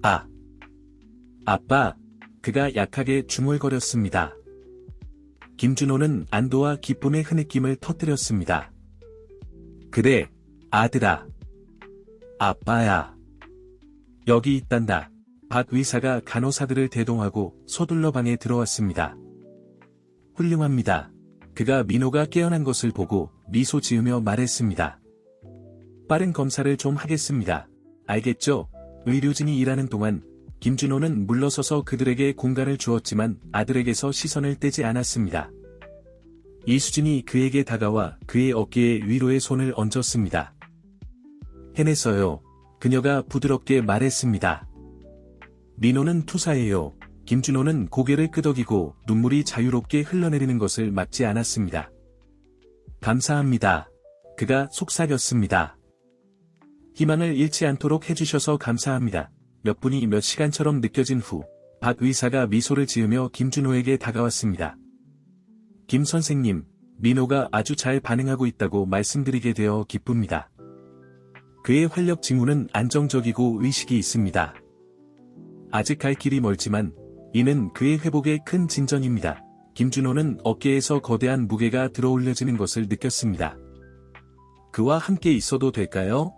[SPEAKER 1] 아! 아빠! 그가 약하게 중얼거렸습니다. 김준호는 안도와 기쁨의 흐느낌을 터뜨렸습니다. 그래, 아들아. 아빠야. 여기 있단다. 박 의사가 간호사들을 대동하고 서둘러 방에 들어왔습니다. 훌륭합니다. 그가 민호가 깨어난 것을 보고 미소 지으며 말했습니다. 빠른 검사를 좀 하겠습니다. 알겠죠? 의료진이 일하는 동안 김준호는 물러서서 그들에게 공간을 주었지만 아들에게서 시선을 떼지 않았습니다. 이수진이 그에게 다가와 그의 어깨에 위로의 손을 얹었습니다. 해냈어요. 그녀가 부드럽게 말했습니다. 민호는 투사예요. 김준호는 고개를 끄덕이고 눈물이 자유롭게 흘러내리는 것을 막지 않았습니다. 감사합니다. 그가 속삭였습니다. 희망을 잃지 않도록 해주셔서 감사합니다. 몇 분이 몇 시간처럼 느껴진 후, 박 의사가 미소를 지으며 김준호에게 다가왔습니다. 김 선생님, 민호가 아주 잘 반응하고 있다고 말씀드리게 되어 기쁩니다. 그의 활력 징후는 안정적이고 의식이 있습니다. 아직 갈 길이 멀지만 이는 그의 회복에 큰 진전입니다. 김준호는 어깨에서 거대한 무게가 들어올려지는 것을 느꼈습니다. 그와 함께 있어도 될까요?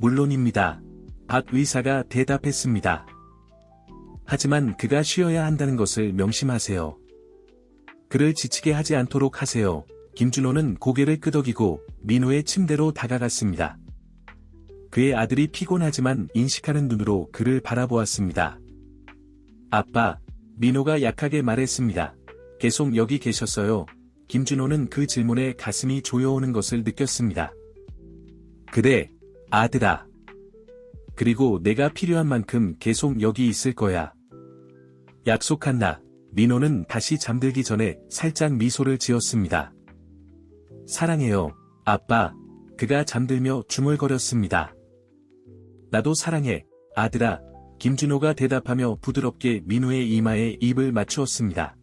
[SPEAKER 1] 물론입니다. 박 의사가 대답했습니다. 하지만 그가 쉬어야 한다는 것을 명심하세요. 그를 지치게 하지 않도록 하세요. 김준호는 고개를 끄덕이고 민호의 침대로 다가갔습니다. 그의 아들이 피곤하지만 인식하는 눈으로 그를 바라보았습니다. 아빠, 민호가 약하게 말했습니다. 계속 여기 계셨어요. 김준호는 그 질문에 가슴이 조여오는 것을 느꼈습니다. 그래, 아들아. 그리고 내가 필요한 만큼 계속 여기 있을 거야. 약속한다. 민호는 다시 잠들기 전에 살짝 미소를 지었습니다. 사랑해요, 아빠. 그가 잠들며 중얼거렸습니다. 나도 사랑해, 아들아. 김준호가 대답하며 부드럽게 민호의 이마에 입을 맞추었습니다.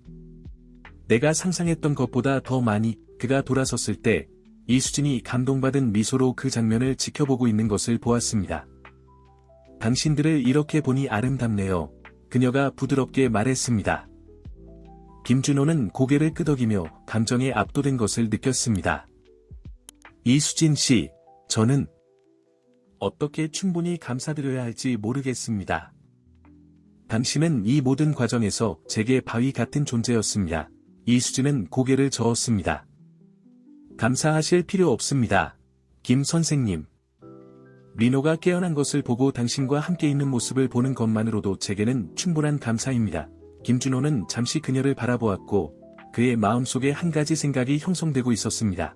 [SPEAKER 1] 내가 상상했던 것보다 더 많이. 그가 돌아섰을 때 이수진이 감동받은 미소로 그 장면을 지켜보고 있는 것을 보았습니다. 당신들을 이렇게 보니 아름답네요. 그녀가 부드럽게 말했습니다. 김준호는 고개를 끄덕이며 감정에 압도된 것을 느꼈습니다. 이수진 씨, 저는 어떻게 충분히 감사드려야 할지 모르겠습니다. 당신은 이 모든 과정에서 제게 바위 같은 존재였습니다. 이수진은 고개를 저었습니다. 감사하실 필요 없습니다. 김 선생님. 민호가 깨어난 것을 보고 당신과 함께 있는 모습을 보는 것만으로도 제게는 충분한 감사입니다. 김준호는 잠시 그녀를 바라보았고 그의 마음속에 한 가지 생각이 형성되고 있었습니다.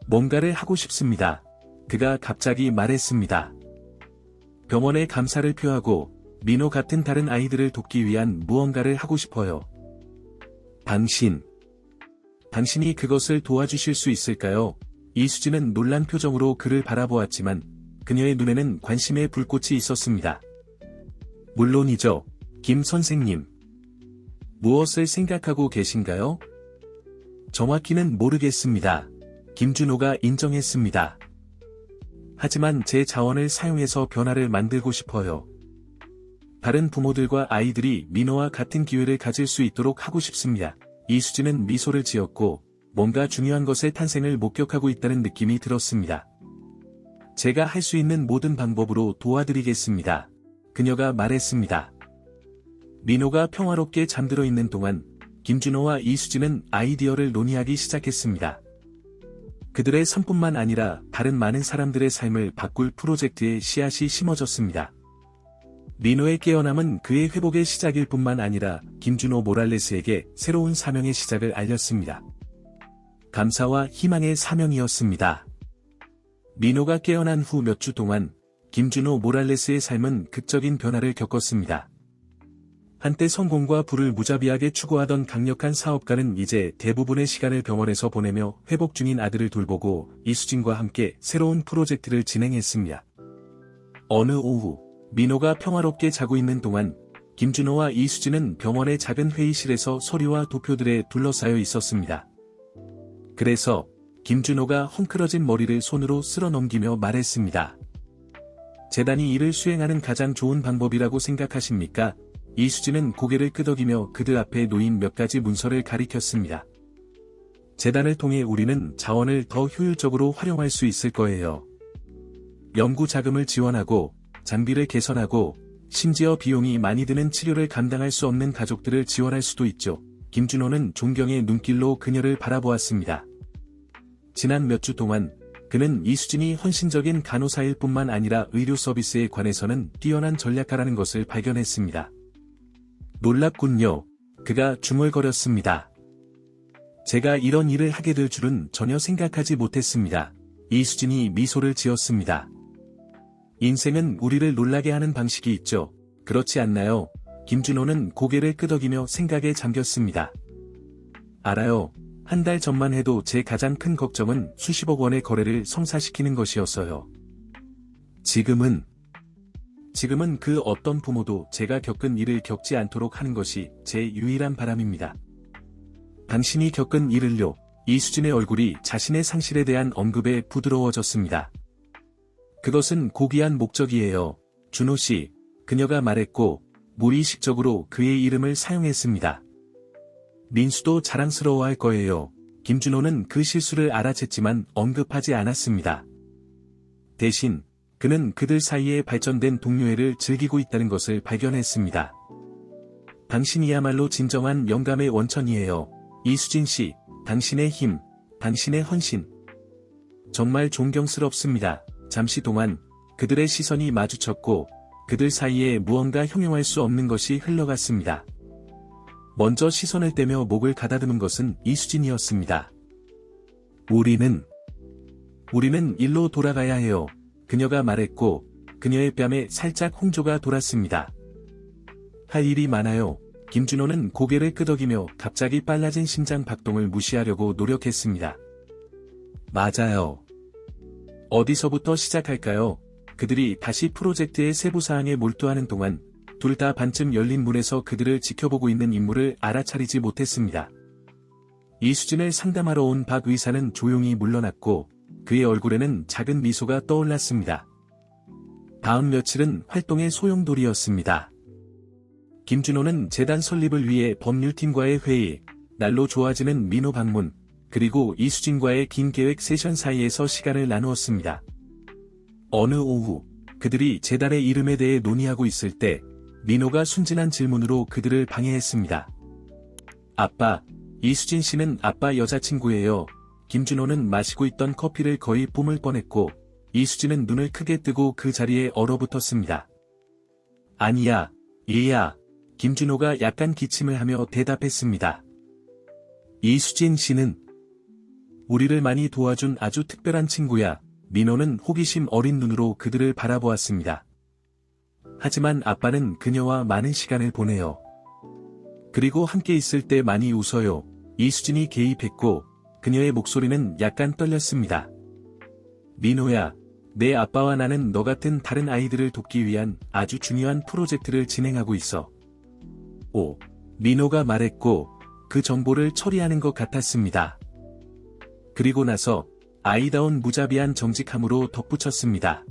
[SPEAKER 1] 뭔가를 하고 싶습니다. 그가 갑자기 말했습니다. 병원에 감사를 표하고 민호 같은 다른 아이들을 돕기 위한 무언가를 하고 싶어요. 당신이 그것을 도와주실 수 있을까요? 이수진은 놀란 표정으로 그를 바라보았지만 그녀의 눈에는 관심의 불꽃이 있었습니다. 물론이죠, 김 선생님. 무엇을 생각하고 계신가요? 정확히는 모르겠습니다. 김준호가 인정했습니다. 하지만 제 자원을 사용해서 변화를 만들고 싶어요. 다른 부모들과 아이들이 민호와 같은 기회를 가질 수 있도록 하고 싶습니다. 이수진은 미소를 지었고 뭔가 중요한 것의 탄생을 목격하고 있다는 느낌이 들었습니다. 제가 할 수 있는 모든 방법으로 도와드리겠습니다. 그녀가 말했습니다. 민호가 평화롭게 잠들어 있는 동안 김준호와 이수진은 아이디어를 논의하기 시작했습니다. 그들의 삶뿐만 아니라 다른 많은 사람들의 삶을 바꿀 프로젝트에 씨앗이 심어졌습니다. 민호의 깨어남은 그의 회복의 시작일 뿐만 아니라 김준호 모랄레스에게 새로운 사명의 시작을 알렸습니다. 감사와 희망의 사명이었습니다. 민호가 깨어난 후 몇 주 동안 김준호 모랄레스의 삶은 극적인 변화를 겪었습니다. 한때 성공과 부를 무자비하게 추구하던 강력한 사업가는 이제 대부분의 시간을 병원에서 보내며 회복 중인 아들을 돌보고 이수진과 함께 새로운 프로젝트를 진행했습니다. 어느 오후, 민호가 평화롭게 자고 있는 동안 김준호와 이수진은 병원의 작은 회의실에서 서류와 도표들에 둘러싸여 있었습니다. 그래서 김준호가 헝클어진 머리를 손으로 쓸어 넘기며 말했습니다. 재단이 이를 수행하는 가장 좋은 방법이라고 생각하십니까? 이수진은 고개를 끄덕이며 그들 앞에 놓인 몇 가지 문서를 가리켰습니다. 재단을 통해 우리는 자원을 더 효율적으로 활용할 수 있을 거예요. 연구 자금을 지원하고, 장비를 개선하고, 심지어 비용이 많이 드는 치료를 감당할 수 없는 가족들을 지원할 수도 있죠. 김준호는 존경의 눈길로 그녀를 바라보았습니다. 지난 몇 주 동안 그는 이수진이 헌신적인 간호사일 뿐만 아니라 의료 서비스에 관해서는 뛰어난 전략가라는 것을 발견했습니다. 놀랍군요. 그가 중얼거렸습니다. 제가 이런 일을 하게 될 줄은 전혀 생각하지 못했습니다. 이수진이 미소를 지었습니다. 인생은 우리를 놀라게 하는 방식이 있죠. 그렇지 않나요? 김준호는 고개를 끄덕이며 생각에 잠겼습니다. 알아요. 한 달 전만 해도 제 가장 큰 걱정은 수십억 원의 거래를 성사시키는 것이었어요. 지금은 그 어떤 부모도 제가 겪은 일을 겪지 않도록 하는 것이 제 유일한 바람입니다. 당신이 겪은 일을요. 이수진의 얼굴이 자신의 상실에 대한 언급에 부드러워졌습니다. 그것은 고귀한 목적이에요. 준호 씨, 그녀가 말했고 무의식적으로 그의 이름을 사용했습니다. 민수도 자랑스러워할 거예요. 김준호는 그 실수를 알아챘지만 언급하지 않았습니다. 대신 그는 그들 사이에 발전된 동료애를 즐기고 있다는 것을 발견했습니다. 당신이야말로 진정한 영감의 원천이에요. 이수진 씨, 당신의 힘, 당신의 헌신. 정말 존경스럽습니다. 잠시 동안 그들의 시선이 마주쳤고 그들 사이에 무언가 형용할 수 없는 것이 흘러갔습니다. 먼저 시선을 떼며 목을 가다듬은 것은 이수진이었습니다. 우리는 일로 돌아가야 해요. 그녀가 말했고 그녀의 뺨에 살짝 홍조가 돌았습니다. 할 일이 많아요. 김준호는 고개를 끄덕이며 갑자기 빨라진 심장 박동을 무시하려고 노력했습니다. 맞아요. 어디서부터 시작할까요? 그들이 다시 프로젝트의 세부 사항에 몰두하는 동안 둘 다 반쯤 열린 문에서 그들을 지켜보고 있는 인물을 알아차리지 못했습니다. 이수진을 상담하러 온 박 의사는 조용히 물러났고 그의 얼굴에는 작은 미소가 떠올랐습니다. 다음 며칠은 활동의 소용돌이였습니다. 김준호는 재단 설립을 위해 법률팀과의 회의, 날로 좋아지는 민호 방문, 그리고 이수진과의 긴 계획 세션 사이에서 시간을 나누었습니다. 어느 오후, 그들이 재단의 이름에 대해 논의하고 있을 때 민호가 순진한 질문으로 그들을 방해했습니다. 아빠, 이수진 씨는 아빠 여자친구예요. 김준호는 마시고 있던 커피를 거의 뿜을 뻔했고 이수진은 눈을 크게 뜨고 그 자리에 얼어붙었습니다. 아니야, 얘야. 김준호가 약간 기침을 하며 대답했습니다. 이수진 씨는 우리를 많이 도와준 아주 특별한 친구야. 민호는 호기심 어린 눈으로 그들을 바라보았습니다. 하지만 아빠는 그녀와 많은 시간을 보내요. 그리고 함께 있을 때 많이 웃어요. 이수진이 개입했고 그녀의 목소리는 약간 떨렸습니다. 민호야, 내 아빠와 나는 너 같은 다른 아이들을 돕기 위한 아주 중요한 프로젝트를 진행하고 있어. 민호가 말했고 그 정보를 처리하는 것 같았습니다. 그리고 나서 아이다운 무자비한 정직함으로 덧붙였습니다.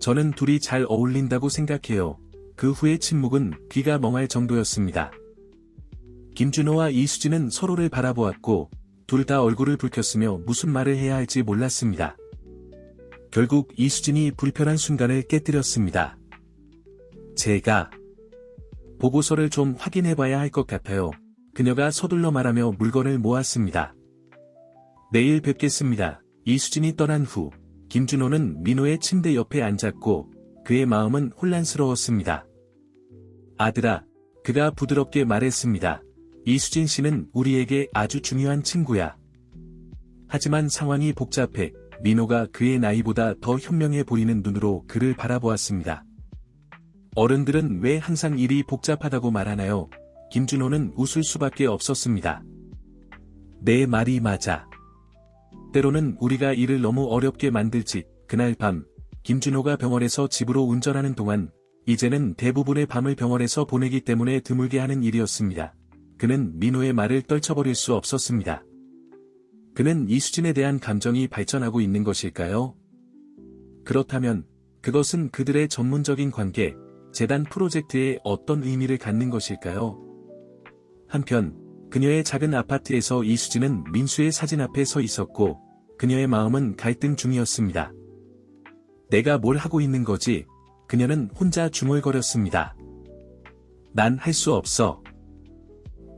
[SPEAKER 1] 저는 둘이 잘 어울린다고 생각해요. 그 후의 침묵은 귀가 멍할 정도였습니다. 김준호와 이수진은 서로를 바라보았고 둘 다 얼굴을 붉혔으며 무슨 말을 해야 할지 몰랐습니다. 결국 이수진이 불편한 순간을 깨뜨렸습니다. 제가 보고서를 좀 확인해봐야 할 것 같아요. 그녀가 서둘러 말하며 물건을 모았습니다. 내일 뵙겠습니다. 이수진이 떠난 후 김준호는 민호의 침대 옆에 앉았고 그의 마음은 혼란스러웠습니다. 아들아, 그가 부드럽게 말했습니다. 이수진 씨는 우리에게 아주 중요한 친구야. 하지만 상황이 복잡해 민호가 그의 나이보다 더 현명해 보이는 눈으로 그를 바라보았습니다. 어른들은 왜 항상 일이 복잡하다고 말하나요? 김준호는 웃을 수밖에 없었습니다. 내 말이 맞아. 때로는 우리가 일을 너무 어렵게 만들지. 그날 밤, 김준호가 병원에서 집으로 운전하는 동안 이제는 대부분의 밤을 병원에서 보내기 때문에 드물게 하는 일이었습니다. 그는 민호의 말을 떨쳐버릴 수 없었습니다. 그는 이수진에 대한 감정이 발전하고 있는 것일까요? 그렇다면 그것은 그들의 전문적인 관계, 재단 프로젝트에 어떤 의미를 갖는 것일까요? 한편 그녀의 작은 아파트에서 이수진은 민수의 사진 앞에 서 있었고 그녀의 마음은 갈등 중이었습니다. 내가 뭘 하고 있는 거지? 그녀는 혼자 중얼거렸습니다. 난 할 수 없어.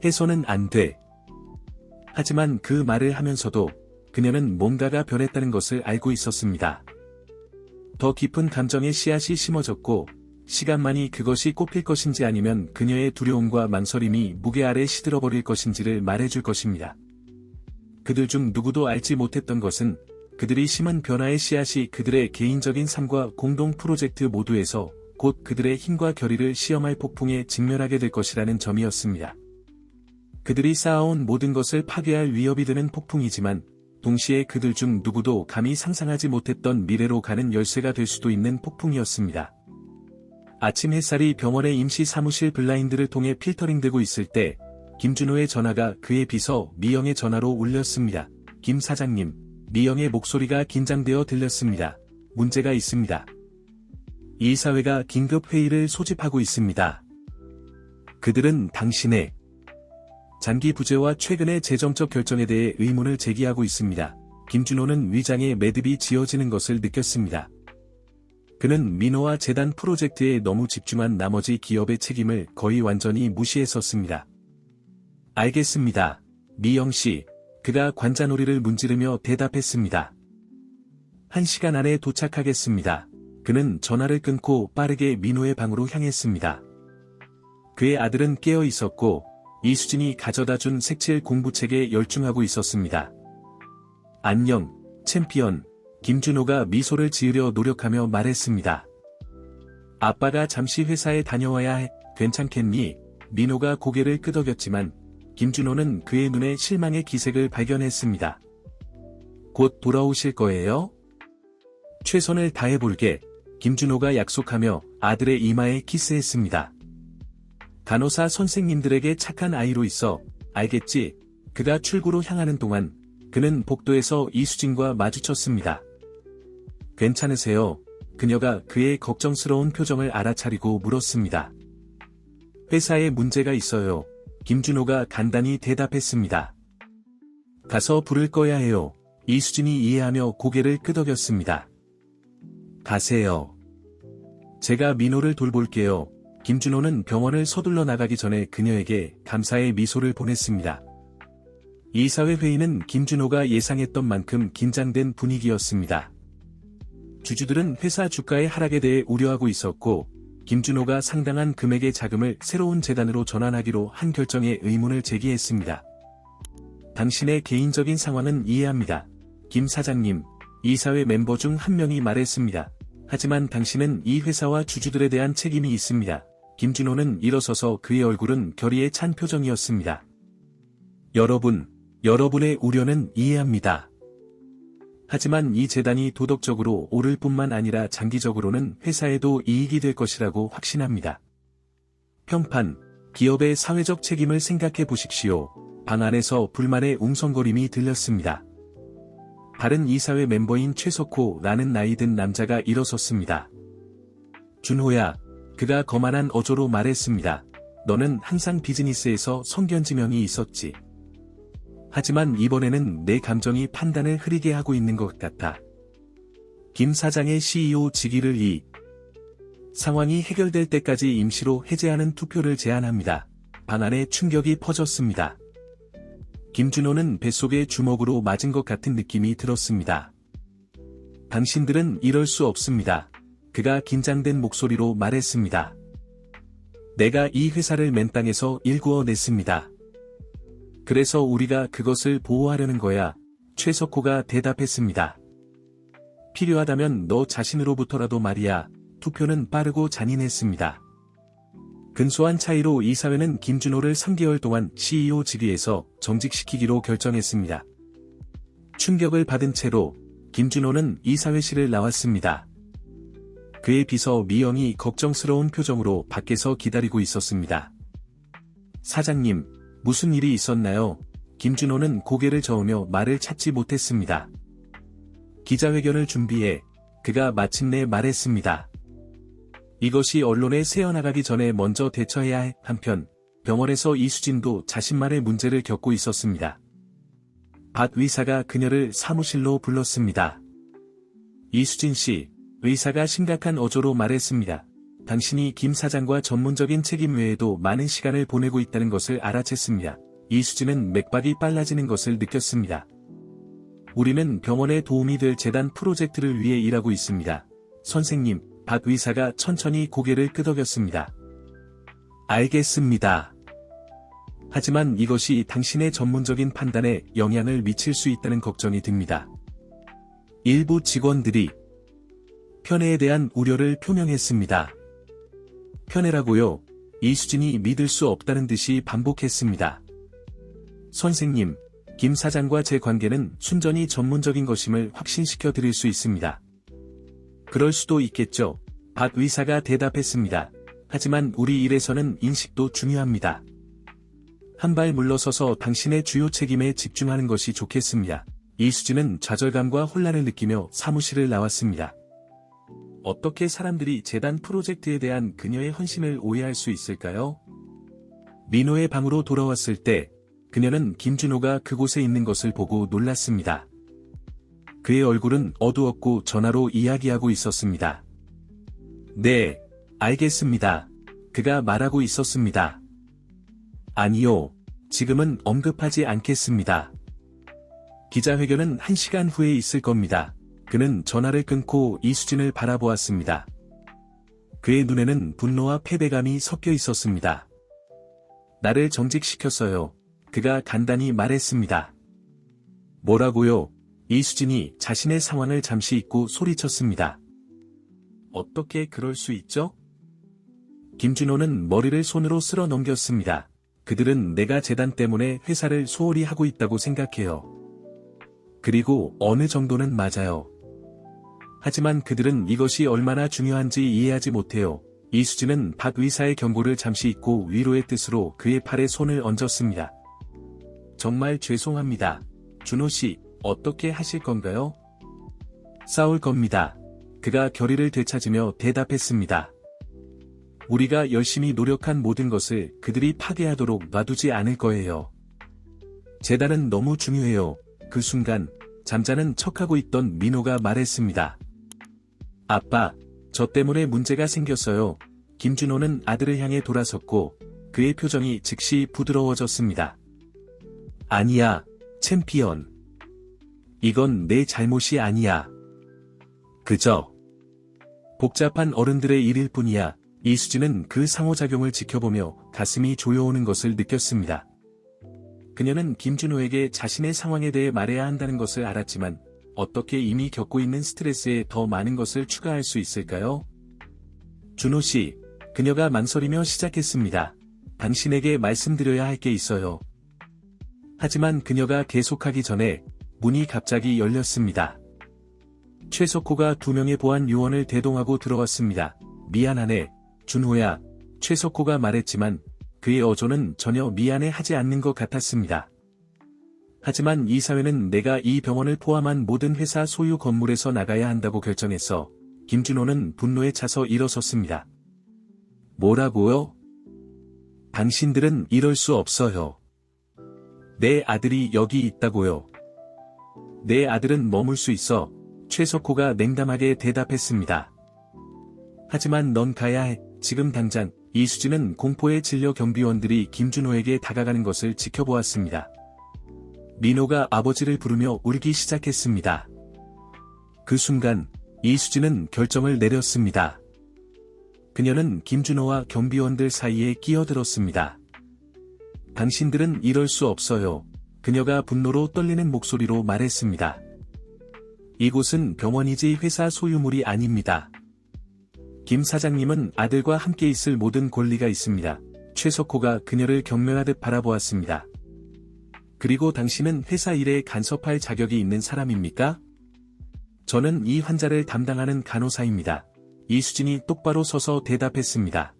[SPEAKER 1] 해서는 안 돼. 하지만 그 말을 하면서도 그녀는 뭔가가 변했다는 것을 알고 있었습니다. 더 깊은 감정의 씨앗이 심어졌고 시간만이 그것이 꽃필 것인지 아니면 그녀의 두려움과 망설임이 무게 아래 시들어버릴 것인지를 말해줄 것입니다. 그들 중 누구도 알지 못했던 것은 그들이 심은 변화의 씨앗이 그들의 개인적인 삶과 공동 프로젝트 모두에서 곧 그들의 힘과 결의를 시험할 폭풍에 직면하게 될 것이라는 점이었습니다. 그들이 쌓아온 모든 것을 파괴할 위협이 드는 폭풍이지만 동시에 그들 중 누구도 감히 상상하지 못했던 미래로 가는 열쇠가 될 수도 있는 폭풍이었습니다. 아침 햇살이 병원의 임시 사무실 블라인드를 통해 필터링되고 있을 때 김준호의 전화가 그의 비서 미영의 전화로 울렸습니다. 김 사장님, 미영의 목소리가 긴장되어 들렸습니다. 문제가 있습니다. 이사회가 긴급 회의를 소집하고 있습니다. 그들은 당신의 장기 부재와 최근의 재정적 결정에 대해 의문을 제기하고 있습니다. 김준호는 위장에 매듭이 지어지는 것을 느꼈습니다. 그는 민호와 재단 프로젝트에 너무 집중한 나머지 기업의 책임을 거의 완전히 무시했었습니다. 알겠습니다. 미영씨, 그가 관자놀이를 문지르며 대답했습니다. 1시간 안에 도착하겠습니다. 그는 전화를 끊고 빠르게 민호의 방으로 향했습니다. 그의 아들은 깨어 있었고 이수진이 가져다준 색칠 공부책에 열중하고 있었습니다. 안녕, 챔피언. 김준호가 미소를 지으려 노력하며 말했습니다. 아빠가 잠시 회사에 다녀와야 해. 괜찮겠니? 민호가 고개를 끄덕였지만 김준호는 그의 눈에 실망의 기색을 발견했습니다. 곧 돌아오실 거예요? 최선을 다해볼게. 김준호가 약속하며 아들의 이마에 키스했습니다. 간호사 선생님들에게 착한 아이로 있어. 알겠지? 그가 출구로 향하는 동안 그는 복도에서 이수진과 마주쳤습니다. 괜찮으세요? 그녀가 그의 걱정스러운 표정을 알아차리고 물었습니다. 회사에 문제가 있어요. 김준호가 간단히 대답했습니다. 가서 불을 꺼야 해요. 이수진이 이해하며 고개를 끄덕였습니다. 가세요. 제가 민호를 돌볼게요. 김준호는 병원을 서둘러 나가기 전에 그녀에게 감사의 미소를 보냈습니다. 이사회 회의는 김준호가 예상했던 만큼 긴장된 분위기였습니다. 주주들은 회사 주가의 하락에 대해 우려하고 있었고, 김준호가 상당한 금액의 자금을 새로운 재단으로 전환하기로 한 결정에 의문을 제기했습니다. 당신의 개인적인 상황은 이해합니다. 김 사장님, 이사회 멤버 중 한 명이 말했습니다. 하지만 당신은 이 회사와 주주들에 대한 책임이 있습니다. 김준호는 일어서서 그의 얼굴은 결의에 찬 표정이었습니다. 여러분의 우려는 이해합니다. 하지만 이 재단이 도덕적으로 옳을 뿐만 아니라 장기적으로는 회사에도 이익이 될 것이라고 확신합니다. 평판, 기업의 사회적 책임을 생각해 보십시오. 방 안에서 불만의 웅성거림이 들렸습니다. 다른 이사회 멤버인 최석호라는 나이 든 남자가 일어섰습니다. 준호야, 그가 거만한 어조로 말했습니다. 너는 항상 비즈니스에서 성견지명이 있었지. 하지만 이번에는 내 감정이 판단을 흐리게 하고 있는 것 같아. 김 사장의 CEO 직위를 상황이 해결될 때까지 임시로 해제하는 투표를 제안합니다. 방 안에 충격이 퍼졌습니다. 김준호는 뱃속에 주먹으로 맞은 것 같은 느낌이 들었습니다. 당신들은 이럴 수 없습니다. 그가 긴장된 목소리로 말했습니다. 내가 이 회사를 맨땅에서 일구어냈습니다. 그래서 우리가 그것을 보호하려는 거야. 최석호가 대답했습니다. 필요하다면 너 자신으로부터라도 말이야. 투표는 빠르고 잔인했습니다. 근소한 차이로 이사회는 김준호를 3개월 동안 CEO 직위에서 정직시키기로 결정했습니다. 충격을 받은 채로 김준호는 이사회실을 나왔습니다. 그의 비서 미영이 걱정스러운 표정으로 밖에서 기다리고 있었습니다. 사장님, 무슨 일이 있었나요? 김준호는 고개를 저으며 말을 찾지 못했습니다. 기자회견을 준비해 그가 마침내 말했습니다. 이것이 언론에 새어나가기 전에 먼저 대처해야 해. 한편 병원에서 이수진도 자신만의 문제를 겪고 있었습니다. 박 의사가 그녀를 사무실로 불렀습니다. 이수진 씨, 의사가 심각한 어조로 말했습니다. 당신이 김 사장과 전문적인 책임 외에도 많은 시간을 보내고 있다는 것을 알아챘습니다. 이수진은 맥박이 빨라지는 것을 느꼈습니다. 우리는 병원에 도움이 될 재단 프로젝트를 위해 일하고 있습니다. 선생님, 박 의사가 천천히 고개를 끄덕였습니다. 알겠습니다. 하지만 이것이 당신의 전문적인 판단에 영향을 미칠 수 있다는 걱정이 듭니다. 일부 직원들이 편애에 대한 우려를 표명했습니다. 편애라고요? 이수진이 믿을 수 없다는 듯이 반복했습니다. 선생님, 김 사장과 제 관계는 순전히 전문적인 것임을 확신시켜 드릴 수 있습니다. 그럴 수도 있겠죠. 박 의사가 대답했습니다. 하지만 우리 일에서는 인식도 중요합니다. 한 발 물러서서 당신의 주요 책임에 집중하는 것이 좋겠습니다. 이수진은 좌절감과 혼란을 느끼며 사무실을 나왔습니다. 어떻게 사람들이 재단 프로젝트에 대한 그녀의 헌신을 오해할 수 있을까요? 민호의 방으로 돌아왔을 때 그녀는 김준호가 그곳에 있는 것을 보고 놀랐습니다. 그의 얼굴은 어두웠고 전화로 이야기하고 있었습니다. 네, 알겠습니다. 그가 말하고 있었습니다. 아니요, 지금은 언급하지 않겠습니다. 기자회견은 1시간 후에 있을 겁니다. 그는 전화를 끊고 이수진을 바라보았습니다. 그의 눈에는 분노와 패배감이 섞여 있었습니다. 나를 정직시켰어요. 그가 간단히 말했습니다. 뭐라고요? 이수진이 자신의 상황을 잠시 잊고 소리쳤습니다. 어떻게 그럴 수 있죠? 김준호는 머리를 손으로 쓸어 넘겼습니다. 그들은 내가 재단 때문에 회사를 소홀히 하고 있다고 생각해요. 그리고 어느 정도는 맞아요. 하지만 그들은 이것이 얼마나 중요한지 이해하지 못해요. 이수진은 박 의사의 경고를 잠시 잊고 위로의 뜻으로 그의 팔에 손을 얹었습니다. 정말 죄송합니다. 준호 씨, 어떻게 하실 건가요? 싸울 겁니다. 그가 결의를 되찾으며 대답했습니다. 우리가 열심히 노력한 모든 것을 그들이 파괴하도록 놔두지 않을 거예요. 재단은 너무 중요해요. 그 순간 잠자는 척하고 있던 민호가 말했습니다. 아빠, 저 때문에 문제가 생겼어요. 김준호는 아들을 향해 돌아섰고 그의 표정이 즉시 부드러워졌습니다. 아니야, 챔피언. 이건 내 잘못이 아니야. 그저 복잡한 어른들의 일일 뿐이야. 이수진은 그 상호작용을 지켜보며 가슴이 조여오는 것을 느꼈습니다. 그녀는 김준호에게 자신의 상황에 대해 말해야 한다는 것을 알았지만 어떻게 이미 겪고 있는 스트레스에 더 많은 것을 추가할 수 있을까요? 준호 씨, 그녀가 망설이며 시작했습니다. 당신에게 말씀드려야 할 게 있어요. 하지만 그녀가 계속하기 전에 문이 갑자기 열렸습니다. 최석호가 2명의 보안 요원을 대동하고 들어왔습니다. 미안하네, 준호야. 최석호가 말했지만 그의 어조는 전혀 미안해하지 않는 것 같았습니다. 하지만 이 사회는 내가 이 병원을 포함한 모든 회사 소유 건물에서 나가야 한다고 결정했어. 김준호는 분노에 차서 일어섰습니다. 뭐라고요? 당신들은 이럴 수 없어요. 내 아들이 여기 있다고요. 내 아들은 머물 수 있어. 최석호가 냉담하게 대답했습니다. 하지만 넌 가야 해. 지금 당장. 이수진은 공포에 질려 경비원들이 김준호에게 다가가는 것을 지켜보았습니다. 민호가 아버지를 부르며 울기 시작했습니다. 그 순간 이수진은 결정을 내렸습니다. 그녀는 김준호와 경비원들 사이에 끼어들었습니다. 당신들은 이럴 수 없어요. 그녀가 분노로 떨리는 목소리로 말했습니다. 이곳은 병원이지 회사 소유물이 아닙니다. 김 사장님은 아들과 함께 있을 모든 권리가 있습니다. 최석호가 그녀를 경멸하듯 바라보았습니다. 그리고 당신은 회사 일에 간섭할 자격이 있는 사람입니까? 저는 이 환자를 담당하는 간호사입니다. 이수진이 똑바로 서서 대답했습니다.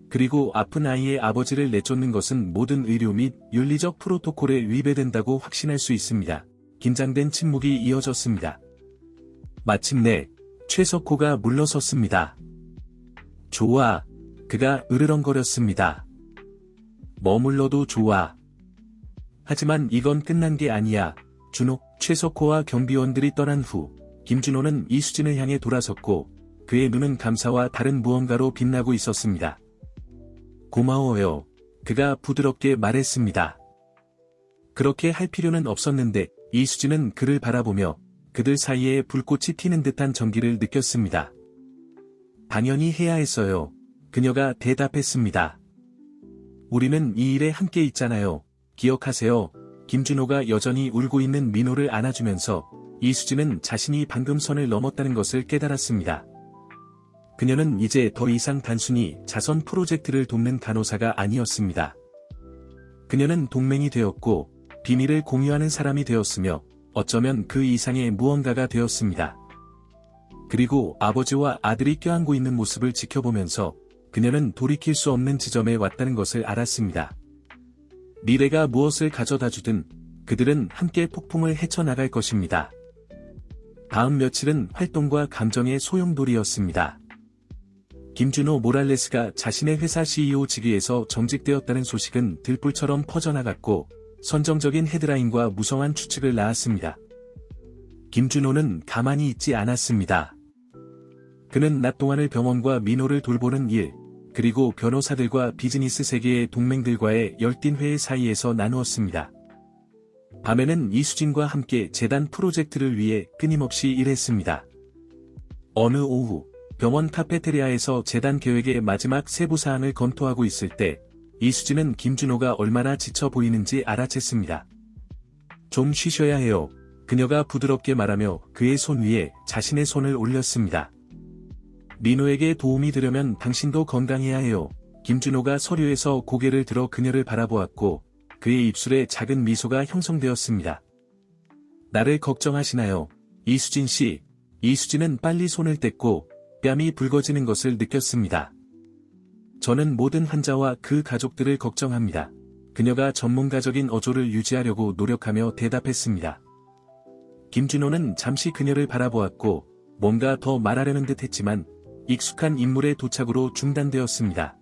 [SPEAKER 1] 그리고 아픈 아이의 아버지를 내쫓는 것은 모든 의료 및 윤리적 프로토콜에 위배된다고 확신할 수 있습니다. 긴장된 침묵이 이어졌습니다. 마침내 최석호가 물러섰습니다. 좋아. 그가 으르렁거렸습니다. 머물러도 좋아. 하지만 이건 끝난 게 아니야. 준호, 최석호와 경비원들이 떠난 후 김준호는 이수진을 향해 돌아섰고 그의 눈은 감사와 다른 무언가로 빛나고 있었습니다. 고마워요. 그가 부드럽게 말했습니다. 그렇게 할 필요는 없었는데 이수진은 그를 바라보며 그들 사이에 불꽃이 튀는 듯한 전기를 느꼈습니다. 당연히 해야 했어요. 그녀가 대답했습니다. 우리는 이 일에 함께 있잖아요. 기억하세요. 김준호가 여전히 울고 있는 민호를 안아주면서 이수진은 자신이 방금 선을 넘었다는 것을 깨달았습니다. 그녀는 이제 더 이상 단순히 자선 프로젝트를 돕는 간호사가 아니었습니다. 그녀는 동맹이 되었고 비밀을 공유하는 사람이 되었으며 어쩌면 그 이상의 무언가가 되었습니다. 그리고 아버지와 아들이 껴안고 있는 모습을 지켜보면서 그녀는 돌이킬 수 없는 지점에 왔다는 것을 알았습니다. 미래가 무엇을 가져다주든 그들은 함께 폭풍을 헤쳐나갈 것입니다. 다음 며칠은 활동과 감정의 소용돌이였습니다. 김준호 모랄레스가 자신의 회사 CEO 직위에서 정직되었다는 소식은 들불처럼 퍼져나갔고 선정적인 헤드라인과 무성한 추측을 낳았습니다. 김준호는 가만히 있지 않았습니다. 그는 낮 동안을 병원과 민호를 돌보는 일, 그리고 변호사들과 비즈니스 세계의 동맹들과의 열띤 회의 사이에서 나누었습니다. 밤에는 이수진과 함께 재단 프로젝트를 위해 끊임없이 일했습니다. 어느 오후, 병원 카페테리아에서 재단 계획의 마지막 세부 사항을 검토하고 있을 때 이수진은 김준호가 얼마나 지쳐 보이는지 알아챘습니다. 좀 쉬셔야 해요. 그녀가 부드럽게 말하며 그의 손 위에 자신의 손을 올렸습니다. 민호에게 도움이 되려면 당신도 건강해야 해요. 김준호가 서류에서 고개를 들어 그녀를 바라보았고 그의 입술에 작은 미소가 형성되었습니다. 나를 걱정하시나요? 이수진 씨. 이수진은 빨리 손을 뗐고 뺨이 붉어지는 것을 느꼈습니다. 저는 모든 환자와 그 가족들을 걱정합니다. 그녀가 전문가적인 어조를 유지하려고 노력하며 대답했습니다. 김준호는 잠시 그녀를 바라보았고 뭔가 더 말하려는 듯 했지만 익숙한 인물의 도착으로 중단되었습니다.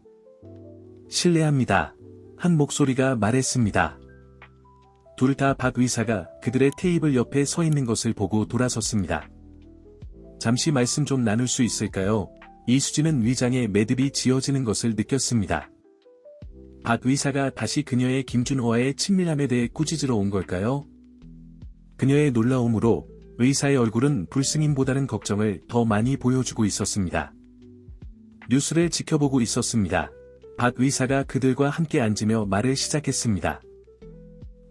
[SPEAKER 1] 실례합니다. 한 목소리가 말했습니다. 둘 다 박 의사가 그들의 테이블 옆에 서 있는 것을 보고 돌아섰습니다. 잠시 말씀 좀 나눌 수 있을까요? 이수진은 위장에 매듭이 지어지는 것을 느꼈습니다. 박 의사가 다시 그녀의 김준호와의 친밀함에 대해 꾸짖으러 온 걸까요? 그녀의 놀라움으로 의사의 얼굴은 불승임보다는 걱정을 더 많이 보여주고 있었습니다. 뉴스를 지켜보고 있었습니다. 박 의사가 그들과 함께 앉으며 말을 시작했습니다.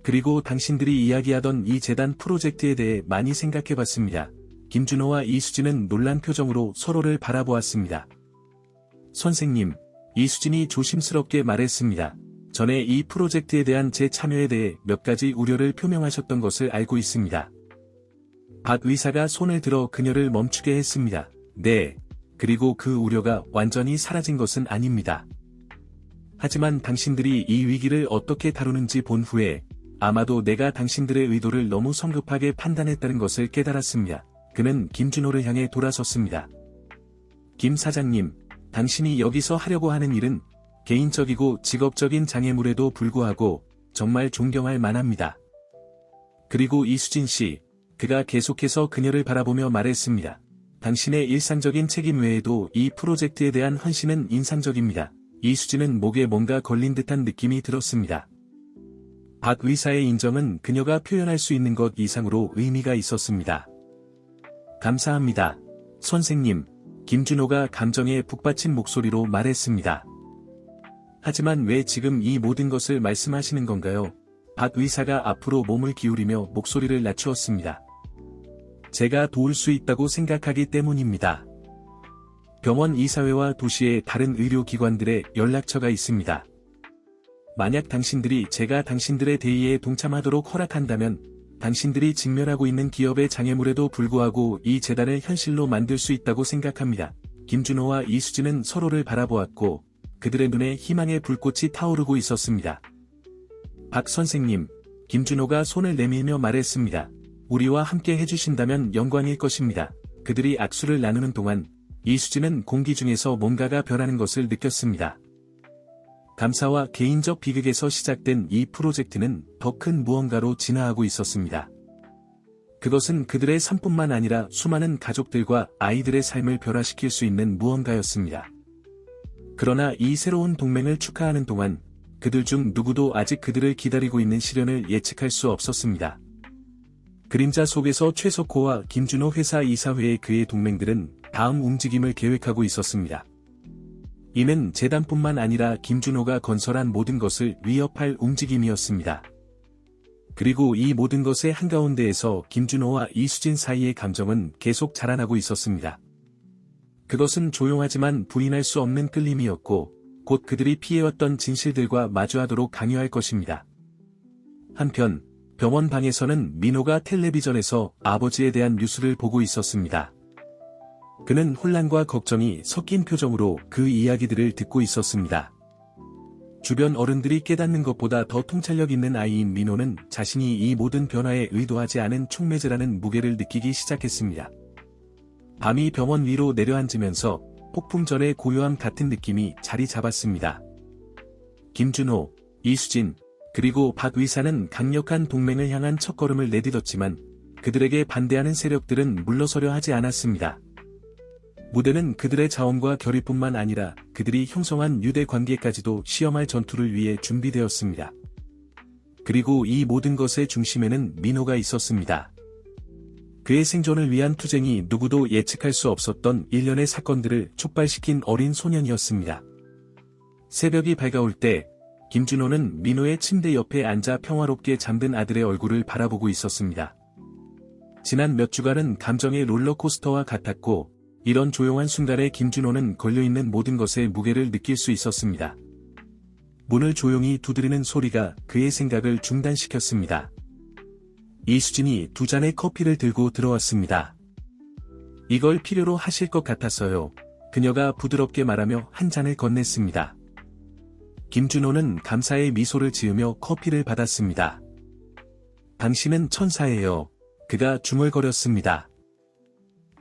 [SPEAKER 1] 그리고 당신들이 이야기하던 이 재단 프로젝트에 대해 많이 생각해봤습니다. 김준호와 이수진은 놀란 표정으로 서로를 바라보았습니다. 선생님, 이수진이 조심스럽게 말했습니다. 전에 이 프로젝트에 대한 제 참여에 대해 몇 가지 우려를 표명하셨던 것을 알고 있습니다. 박 의사가 손을 들어 그녀를 멈추게 했습니다. 네, 그리고 그 우려가 완전히 사라진 것은 아닙니다. 하지만 당신들이 이 위기를 어떻게 다루는지 본 후에 아마도 내가 당신들의 의도를 너무 성급하게 판단했다는 것을 깨달았습니다. 그는 김준호를 향해 돌아섰습니다. 김 사장님, 당신이 여기서 하려고 하는 일은 개인적이고 직업적인 장애물에도 불구하고 정말 존경할 만합니다. 그리고 이수진 씨, 그가 계속해서 그녀를 바라보며 말했습니다. 당신의 일상적인 책임 외에도 이 프로젝트에 대한 헌신은 인상적입니다. 이수진은 목에 뭔가 걸린 듯한 느낌이 들었습니다. 박 의사의 인정은 그녀가 표현할 수 있는 것 이상으로 의미가 있었습니다. 감사합니다. 선생님, 김준호가 감정에 북받친 목소리로 말했습니다. 하지만 왜 지금 이 모든 것을 말씀하시는 건가요? 박 의사가 앞으로 몸을 기울이며 목소리를 낮추었습니다. 제가 도울 수 있다고 생각하기 때문입니다. 병원 이사회와 도시의 다른 의료기관들의 연락처가 있습니다. 만약 당신들이 제가 당신들의 대의에 동참하도록 허락한다면 당신들이 직면하고 있는 기업의 장애물에도 불구하고 이 재단을 현실로 만들 수 있다고 생각합니다. 김준호와 이수진은 서로를 바라보았고 그들의 눈에 희망의 불꽃이 타오르고 있었습니다. 박 선생님, 김준호가 손을 내밀며 말했습니다. 우리와 함께 해주신다면 영광일 것입니다. 그들이 악수를 나누는 동안 이수진은 공기 중에서 뭔가가 변하는 것을 느꼈습니다. 감사와 개인적 비극에서 시작된 이 프로젝트는 더 큰 무언가로 진화하고 있었습니다. 그것은 그들의 삶뿐만 아니라 수많은 가족들과 아이들의 삶을 변화시킬 수 있는 무언가였습니다. 그러나 이 새로운 동맹을 축하하는 동안 그들 중 누구도 아직 그들을 기다리고 있는 시련을 예측할 수 없었습니다. 그림자 속에서 최석호와 김준호 회사 이사회의 그의 동맹들은 다음 움직임을 계획하고 있었습니다. 이는 재단뿐만 아니라 김준호가 건설한 모든 것을 위협할 움직임이었습니다. 그리고 이 모든 것의 한가운데에서 김준호와 이수진 사이의 감정은 계속 자라나고 있었습니다. 그것은 조용하지만 부인할 수 없는 끌림이었고 곧 그들이 피해왔던 진실들과 마주하도록 강요할 것입니다. 한편 병원 방에서는 민호가 텔레비전에서 아버지에 대한 뉴스를 보고 있었습니다. 그는 혼란과 걱정이 섞인 표정으로 그 이야기들을 듣고 있었습니다. 주변 어른들이 깨닫는 것보다 더 통찰력 있는 아이인 민호는 자신이 이 모든 변화에 의도하지 않은 촉매제라는 무게를 느끼기 시작했습니다. 밤이 병원 위로 내려앉으면서 폭풍 전의 고요함 같은 느낌이 자리 잡았습니다. 김준호, 이수진, 그리고 박 의사는 강력한 동맹을 향한 첫걸음을 내딛었지만 그들에게 반대하는 세력들은 물러서려 하지 않았습니다. 무대는 그들의 자원과 결의뿐만 아니라 그들이 형성한 유대 관계까지도 시험할 전투를 위해 준비되었습니다. 그리고 이 모든 것의 중심에는 민호가 있었습니다. 그의 생존을 위한 투쟁이 누구도 예측할 수 없었던 일련의 사건들을 촉발시킨 어린 소년이었습니다. 새벽이 밝아올 때 김준호는 민호의 침대 옆에 앉아 평화롭게 잠든 아들의 얼굴을 바라보고 있었습니다. 지난 몇 주간은 감정의 롤러코스터와 같았고 이런 조용한 순간에 김준호는 걸려있는 모든 것의 무게를 느낄 수 있었습니다. 문을 조용히 두드리는 소리가 그의 생각을 중단시켰습니다. 이수진이 두 잔의 커피를 들고 들어왔습니다. 이걸 필요로 하실 것 같아서요. 그녀가 부드럽게 말하며 한 잔을 건넸습니다. 김준호는 감사의 미소를 지으며 커피를 받았습니다. 당신은 천사예요. 그가 중얼거렸습니다.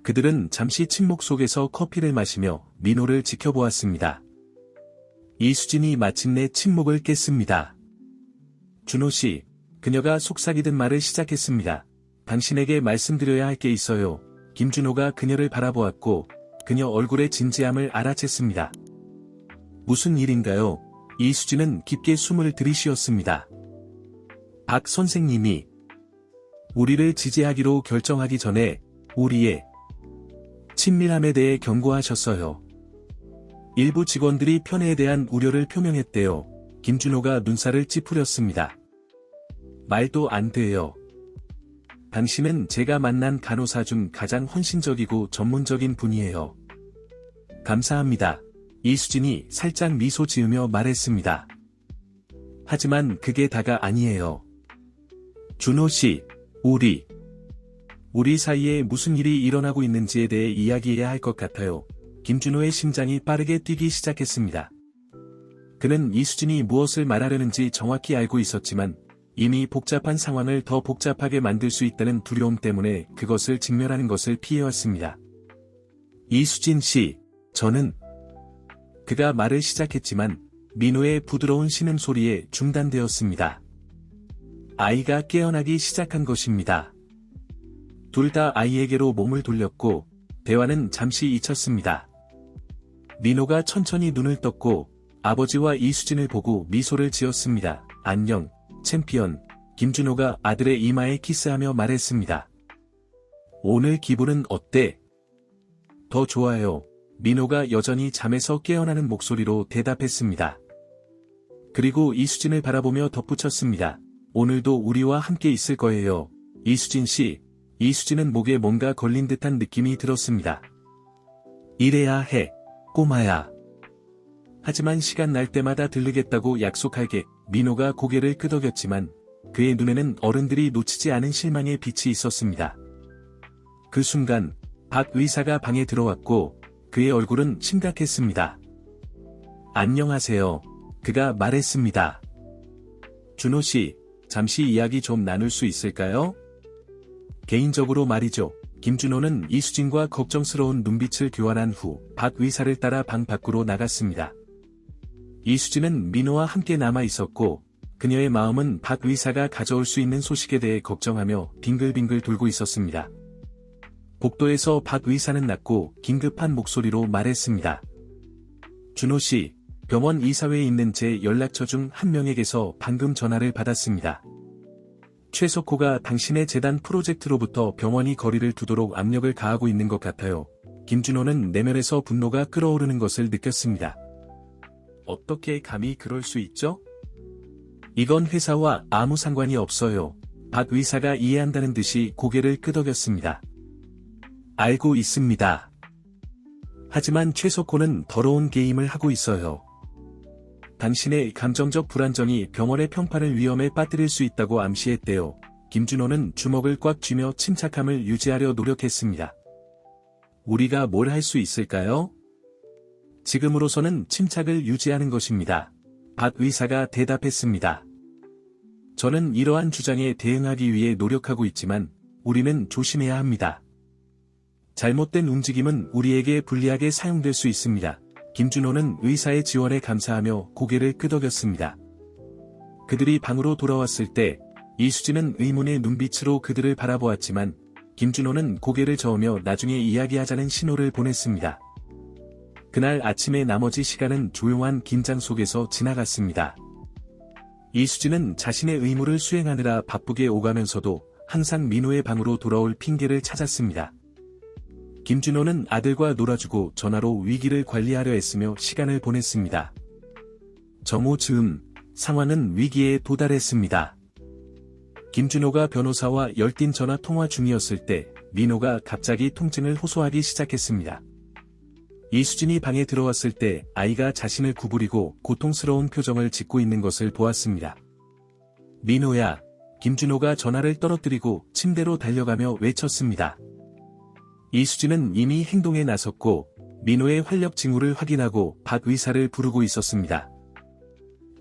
[SPEAKER 1] 그들은 잠시 침묵 속에서 커피를 마시며 민호를 지켜보았습니다. 이수진이 마침내 침묵을 깼습니다. 준호 씨, 그녀가 속삭이듯 말을 시작했습니다. 당신에게 말씀드려야 할 게 있어요. 김준호가 그녀를 바라보았고 그녀 얼굴의 진지함을 알아챘습니다. 무슨 일인가요? 이수진은 깊게 숨을 들이쉬었습니다. 박 선생님이 우리를 지지하기로 결정하기 전에 우리의 친밀함에 대해 경고하셨어요. 일부 직원들이 편애에 대한 우려를 표명했대요. 김준호가 눈살을 찌푸렸습니다. 말도 안 돼요. 당신은 제가 만난 간호사 중 가장 헌신적이고 전문적인 분이에요. 감사합니다. 이수진이 살짝 미소 지으며 말했습니다. 하지만 그게 다가 아니에요. 준호 씨, 우리 사이에 무슨 일이 일어나고 있는지에 대해 이야기해야 할 것 같아요. 김준호의 심장이 빠르게 뛰기 시작했습니다. 그는 이수진이 무엇을 말하려는지 정확히 알고 있었지만 이미 복잡한 상황을 더 복잡하게 만들 수 있다는 두려움 때문에 그것을 직면하는 것을 피해왔습니다. 이수진 씨, 저는 그가 말을 시작했지만 민호의 부드러운 신음소리에 중단되었습니다. 아이가 깨어나기 시작한 것입니다. 둘 다 아이에게로 몸을 돌렸고 대화는 잠시 잊혔습니다. 민호가 천천히 눈을 떴고 아버지와 이수진을 보고 미소를 지었습니다. 안녕, 챔피언. 김준호가 아들의 이마에 키스하며 말했습니다. 오늘 기분은 어때? 더 좋아요. 민호가 여전히 잠에서 깨어나는 목소리로 대답했습니다. 그리고 이수진을 바라보며 덧붙였습니다. 오늘도 우리와 함께 있을 거예요. 이수진 씨. 이수진은 목에 뭔가 걸린 듯한 느낌이 들었습니다. 이래야 해, 꼬마야. 하지만 시간 날 때마다 들르겠다고 약속할게. 민호가 고개를 끄덕였지만 그의 눈에는 어른들이 놓치지 않은 실망의 빛이 있었습니다. 그 순간 박 의사가 방에 들어왔고 그의 얼굴은 심각했습니다. 안녕하세요. 그가 말했습니다. 준호 씨, 잠시 이야기 좀 나눌 수 있을까요? 개인적으로 말이죠. 김준호는 이수진과 걱정스러운 눈빛을 교환한 후 박 의사를 따라 방 밖으로 나갔습니다. 이수진은 민호와 함께 남아 있었고 그녀의 마음은 박 의사가 가져올 수 있는 소식에 대해 걱정하며 빙글빙글 돌고 있었습니다. 복도에서 박 의사는 낮고 긴급한 목소리로 말했습니다. 준호 씨, 병원 이사회에 있는 제 연락처 중 한 명에게서 방금 전화를 받았습니다. 최석호가 당신의 재단 프로젝트로부터 병원이 거리를 두도록 압력을 가하고 있는 것 같아요. 김준호는 내면에서 분노가 끓어오르는 것을 느꼈습니다. 어떻게 감히 그럴 수 있죠? 이건 회사와 아무 상관이 없어요. 박 의사가 이해한다는 듯이 고개를 끄덕였습니다. 알고 있습니다. 하지만 최석호는 더러운 게임을 하고 있어요. 당신의 감정적 불안정이 병원의 평판을 위험에 빠뜨릴 수 있다고 암시했대요. 김준호는 주먹을 꽉 쥐며 침착함을 유지하려 노력했습니다. 우리가 뭘 할 수 있을까요? 지금으로서는 침착을 유지하는 것입니다. 박 의사가 대답했습니다. 저는 이러한 주장에 대응하기 위해 노력하고 있지만 우리는 조심해야 합니다. 잘못된 움직임은 우리에게 불리하게 사용될 수 있습니다. 김준호는 의사의 지원에 감사하며 고개를 끄덕였습니다. 그들이 방으로 돌아왔을 때 이수진은 의문의 눈빛으로 그들을 바라보았지만 김준호는 고개를 저으며 나중에 이야기하자는 신호를 보냈습니다. 그날 아침의 나머지 시간은 조용한 긴장 속에서 지나갔습니다. 이수진은 자신의 의무를 수행하느라 바쁘게 오가면서도 항상 민호의 방으로 돌아올 핑계를 찾았습니다. 김준호는 아들과 놀아주고 전화로 위기를 관리하려 했으며 시간을 보냈습니다. 정오 즈음, 상황은 위기에 도달했습니다. 김준호가 변호사와 열띤 전화 통화 중이었을 때 민호가 갑자기 통증을 호소하기 시작했습니다. 이수진이 방에 들어왔을 때 아이가 자신을 구부리고 고통스러운 표정을 짓고 있는 것을 보았습니다. 민호야, 김준호가 전화를 떨어뜨리고 침대로 달려가며 외쳤습니다. 이수진은 이미 행동에 나섰고 민호의 활력 징후를 확인하고 박 의사를 부르고 있었습니다.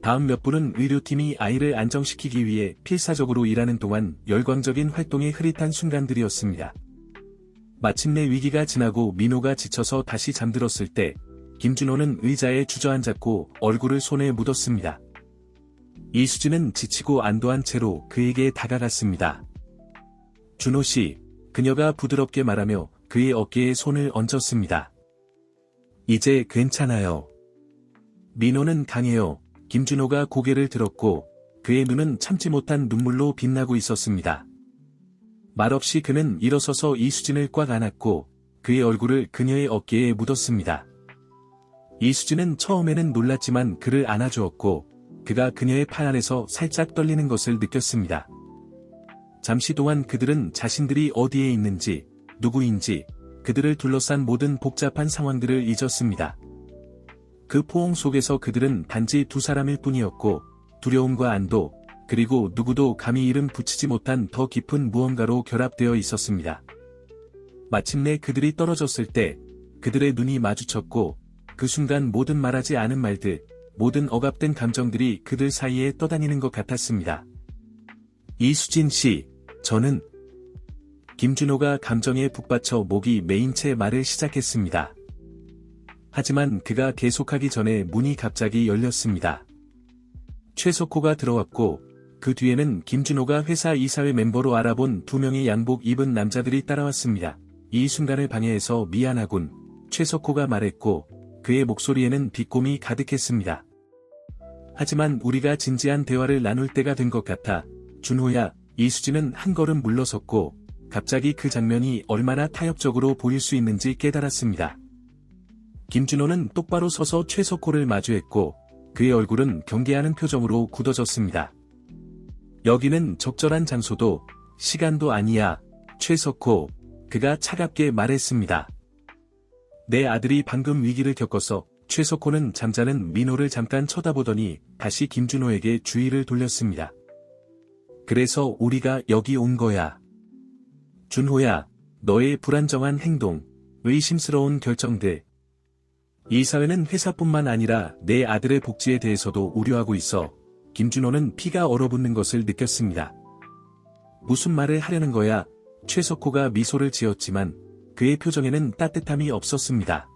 [SPEAKER 1] 다음 몇 분은 의료팀이 아이를 안정시키기 위해 필사적으로 일하는 동안 열광적인 활동에 흐릿한 순간들이었습니다. 마침내 위기가 지나고 민호가 지쳐서 다시 잠들었을 때 김준호는 의자에 주저앉았고 얼굴을 손에 묻었습니다. 이수진은 지치고 안도한 채로 그에게 다가갔습니다. 준호 씨, 그녀가 부드럽게 말하며 그의 어깨에 손을 얹었습니다. 이제 괜찮아요. 민호는 강해요. 김준호가 고개를 들었고 그의 눈은 참지 못한 눈물로 빛나고 있었습니다. 말없이 그는 일어서서 이수진을 꽉 안았고 그의 얼굴을 그녀의 어깨에 묻었습니다. 이수진은 처음에는 놀랐지만 그를 안아주었고 그가 그녀의 팔 안에서 살짝 떨리는 것을 느꼈습니다. 잠시 동안 그들은 자신들이 어디에 있는지, 누구인지, 그들을 둘러싼 모든 복잡한 상황들을 잊었습니다. 그 포옹 속에서 그들은 단지 두 사람일 뿐이었고 두려움과 안도, 그리고 누구도 감히 이름 붙이지 못한 더 깊은 무언가로 결합되어 있었습니다. 마침내 그들이 떨어졌을 때 그들의 눈이 마주쳤고 그 순간 모든 말하지 않은 말들, 모든 억압된 감정들이 그들 사이에 떠다니는 것 같았습니다. 이수진 씨, 저는... 김준호가 감정에 북받쳐 목이 메인 채 말을 시작했습니다. 하지만 그가 계속하기 전에 문이 갑자기 열렸습니다. 최석호가 들어왔고 그 뒤에는 김준호가 회사 이사회 멤버로 알아본 두 명의 양복 입은 남자들이 따라왔습니다. 이 순간을 방해해서 미안하군, 최석호가 말했고 그의 목소리에는 비꼼이 가득했습니다. 하지만 우리가 진지한 대화를 나눌 때가 된 것 같아. 준호야, 이수진은 한 걸음 물러섰고 갑자기 그 장면이 얼마나 타협적으로 보일 수 있는지 깨달았습니다. 김준호는 똑바로 서서 최석호를 마주했고 그의 얼굴은 경계하는 표정으로 굳어졌습니다. 여기는 적절한 장소도 시간도 아니야, 최석호, 그가 차갑게 말했습니다. 내 아들이 방금 위기를 겪어서. 최석호는 잠자는 민호를 잠깐 쳐다보더니 다시 김준호에게 주의를 돌렸습니다. 그래서 우리가 여기 온 거야. 준호야, 너의 불안정한 행동, 의심스러운 결정들. 이 사회는 회사뿐만 아니라 내 아들의 복지에 대해서도 우려하고 있어. 김준호는 피가 얼어붙는 것을 느꼈습니다. 무슨 말을 하려는 거야? 최석호가 미소를 지었지만 그의 표정에는 따뜻함이 없었습니다.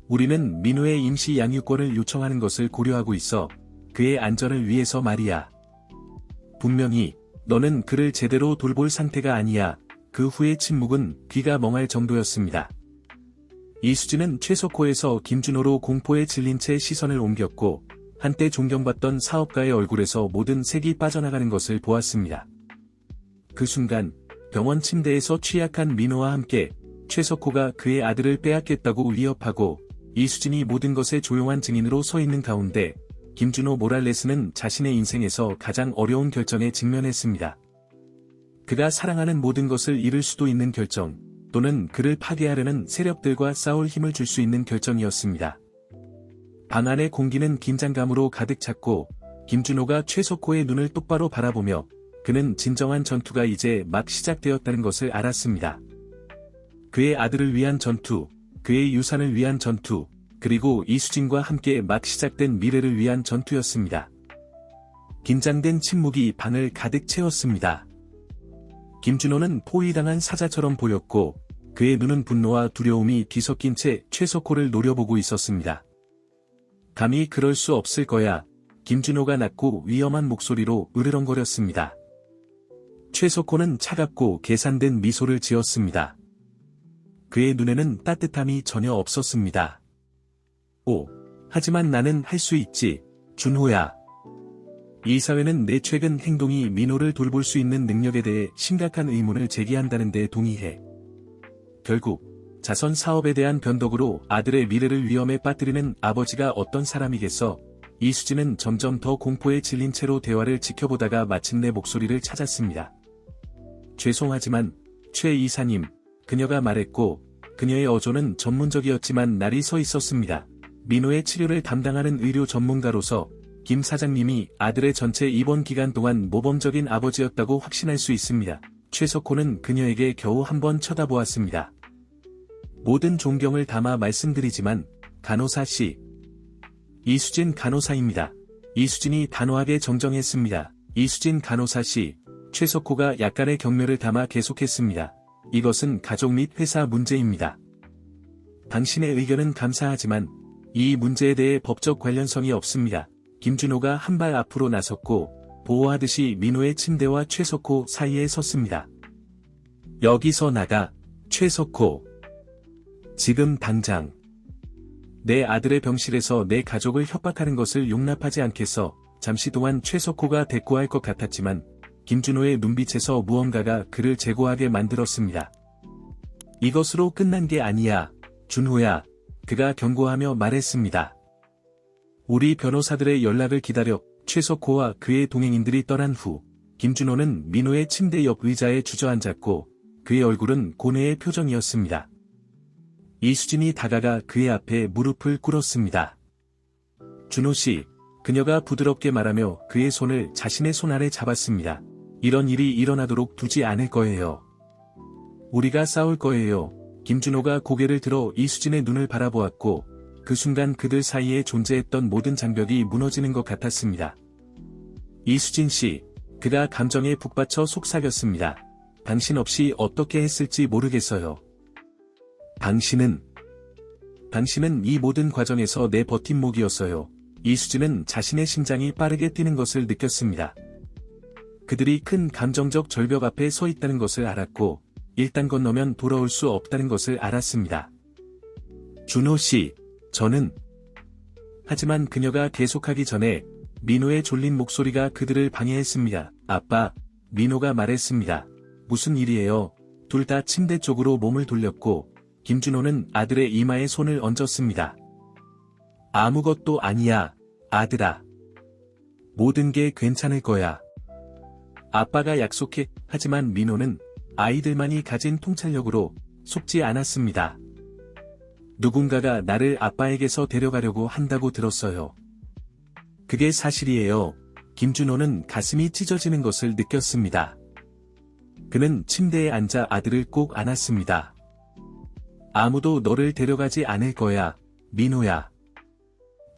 [SPEAKER 1] 우리는 민호의 임시 양육권을 요청하는 것을 고려하고 있어. 그의 안전을 위해서 말이야. 분명히 너는 그를 제대로 돌볼 상태가 아니야. 그 후의 침묵은 귀가 멍할 정도였습니다. 이수진은 최석호에서 김준호로 공포에 질린 채 시선을 옮겼고 한때 존경받던 사업가의 얼굴에서 모든 색이 빠져나가는 것을 보았습니다. 그 순간 병원 침대에서 취약한 민호와 함께 최석호가 그의 아들을 빼앗겠다고 위협하고 이수진이 모든 것의 조용한 증인으로 서 있는 가운데 김준호 모랄레스는 자신의 인생에서 가장 어려운 결정에 직면했습니다. 그가 사랑하는 모든 것을 잃을 수도 있는 결정, 또는 그를 파괴하려는 세력들과 싸울 힘을 줄 수 있는 결정이었습니다. 방 안의 공기는 긴장감으로 가득 찼고 김준호가 최석호의 눈을 똑바로 바라보며 그는 진정한 전투가 이제 막 시작되었다는 것을 알았습니다. 그의 아들을 위한 전투, 그의 유산을 위한 전투, 그리고 이수진과 함께 막 시작된 미래를 위한 전투였습니다. 긴장된 침묵이 방을 가득 채웠습니다. 김준호는 포위당한 사자처럼 보였고 그의 눈은 분노와 두려움이 뒤섞인 채 최석호를 노려보고 있었습니다. 감히 그럴 수 없을 거야. 김준호가 낮고 위험한 목소리로 으르렁거렸습니다. 최석호는 차갑고 계산된 미소를 지었습니다. 그의 눈에는 따뜻함이 전혀 없었습니다. 하지만 나는 할 수 있지, 준호야. 이 사회는 내 최근 행동이 민호를 돌볼 수 있는 능력에 대해 심각한 의문을 제기한다는 데 동의해. 결국 자선 사업에 대한 변덕으로 아들의 미래를 위험에 빠뜨리는 아버지가 어떤 사람이겠어? 이수진은 점점 더 공포에 질린 채로 대화를 지켜보다가 마침내 목소리를 찾았습니다. 죄송하지만 최 이사님, 그녀가 말했고 그녀의 어조는 전문적이었지만 날이 서 있었습니다. 민호의 치료를 담당하는 의료 전문가로서 김 사장님이 아들의 전체 입원 기간 동안 모범적인 아버지였다고 확신할 수 있습니다. 최석호는 그녀에게 겨우 한번 쳐다보았습니다. 모든 존경을 담아 말씀드리지만 간호사 씨. 이수진 간호사입니다. 이수진이 단호하게 정정했습니다. 이수진 간호사 씨. 최석호가 약간의 경멸을 담아 계속했습니다. 이것은 가족 및 회사 문제입니다. 당신의 의견은 감사하지만 이 문제에 대해 법적 관련성이 없습니다. 김준호가 한 발 앞으로 나섰고 보호하듯이 민호의 침대와 최석호 사이에 섰습니다. 여기서 나가, 최석호. 지금 당장. 내 아들의 병실에서 내 가족을 협박하는 것을 용납하지 않겠어. 잠시 동안 최석호가 대꾸할 것 같았지만 김준호의 눈빛에서 무언가가 그를 제고하게 만들었습니다. 이것으로 끝난 게 아니야, 준호야. 그가 경고하며 말했습니다. 우리 변호사들의 연락을 기다려. 최석호와 그의 동행인들이 떠난 후 김준호는 민호의 침대 옆 의자에 주저앉았고 그의 얼굴은 고뇌의 표정이었습니다. 이수진이 다가가 그의 앞에 무릎을 꿇었습니다. 준호 씨, 그녀가 부드럽게 말하며 그의 손을 자신의 손 아래 잡았습니다. 이런 일이 일어나도록 두지 않을 거예요. 우리가 싸울 거예요. 김준호가 고개를 들어 이수진의 눈을 바라보았고 그 순간 그들 사이에 존재했던 모든 장벽이 무너지는 것 같았습니다. 이수진 씨, 그가 감정에 북받쳐 속삭였습니다. 당신 없이 어떻게 했을지 모르겠어요. 당신은 이 모든 과정에서 내 버팀목이었어요. 이수진은 자신의 심장이 빠르게 뛰는 것을 느꼈습니다. 그들이 큰 감정적 절벽 앞에 서 있다는 것을 알았고 일단 건너면 돌아올 수 없다는 것을 알았습니다. 준호 씨, 저는... 하지만 그녀가 계속하기 전에 민호의 졸린 목소리가 그들을 방해했습니다. 아빠, 민호가 말했습니다. 무슨 일이에요? 둘 다 침대 쪽으로 몸을 돌렸고 김준호는 아들의 이마에 손을 얹었습니다. 아무것도 아니야, 아들아. 모든 게 괜찮을 거야. 아빠가 약속해. 하지만 민호는 아이들만이 가진 통찰력으로 속지 않았습니다. 누군가가 나를 아빠에게서 데려가려고 한다고 들었어요. 그게 사실이에요. 김준호는 가슴이 찢어지는 것을 느꼈습니다. 그는 침대에 앉아 아들을 꼭 안았습니다. 아무도 너를 데려가지 않을 거야, 민호야.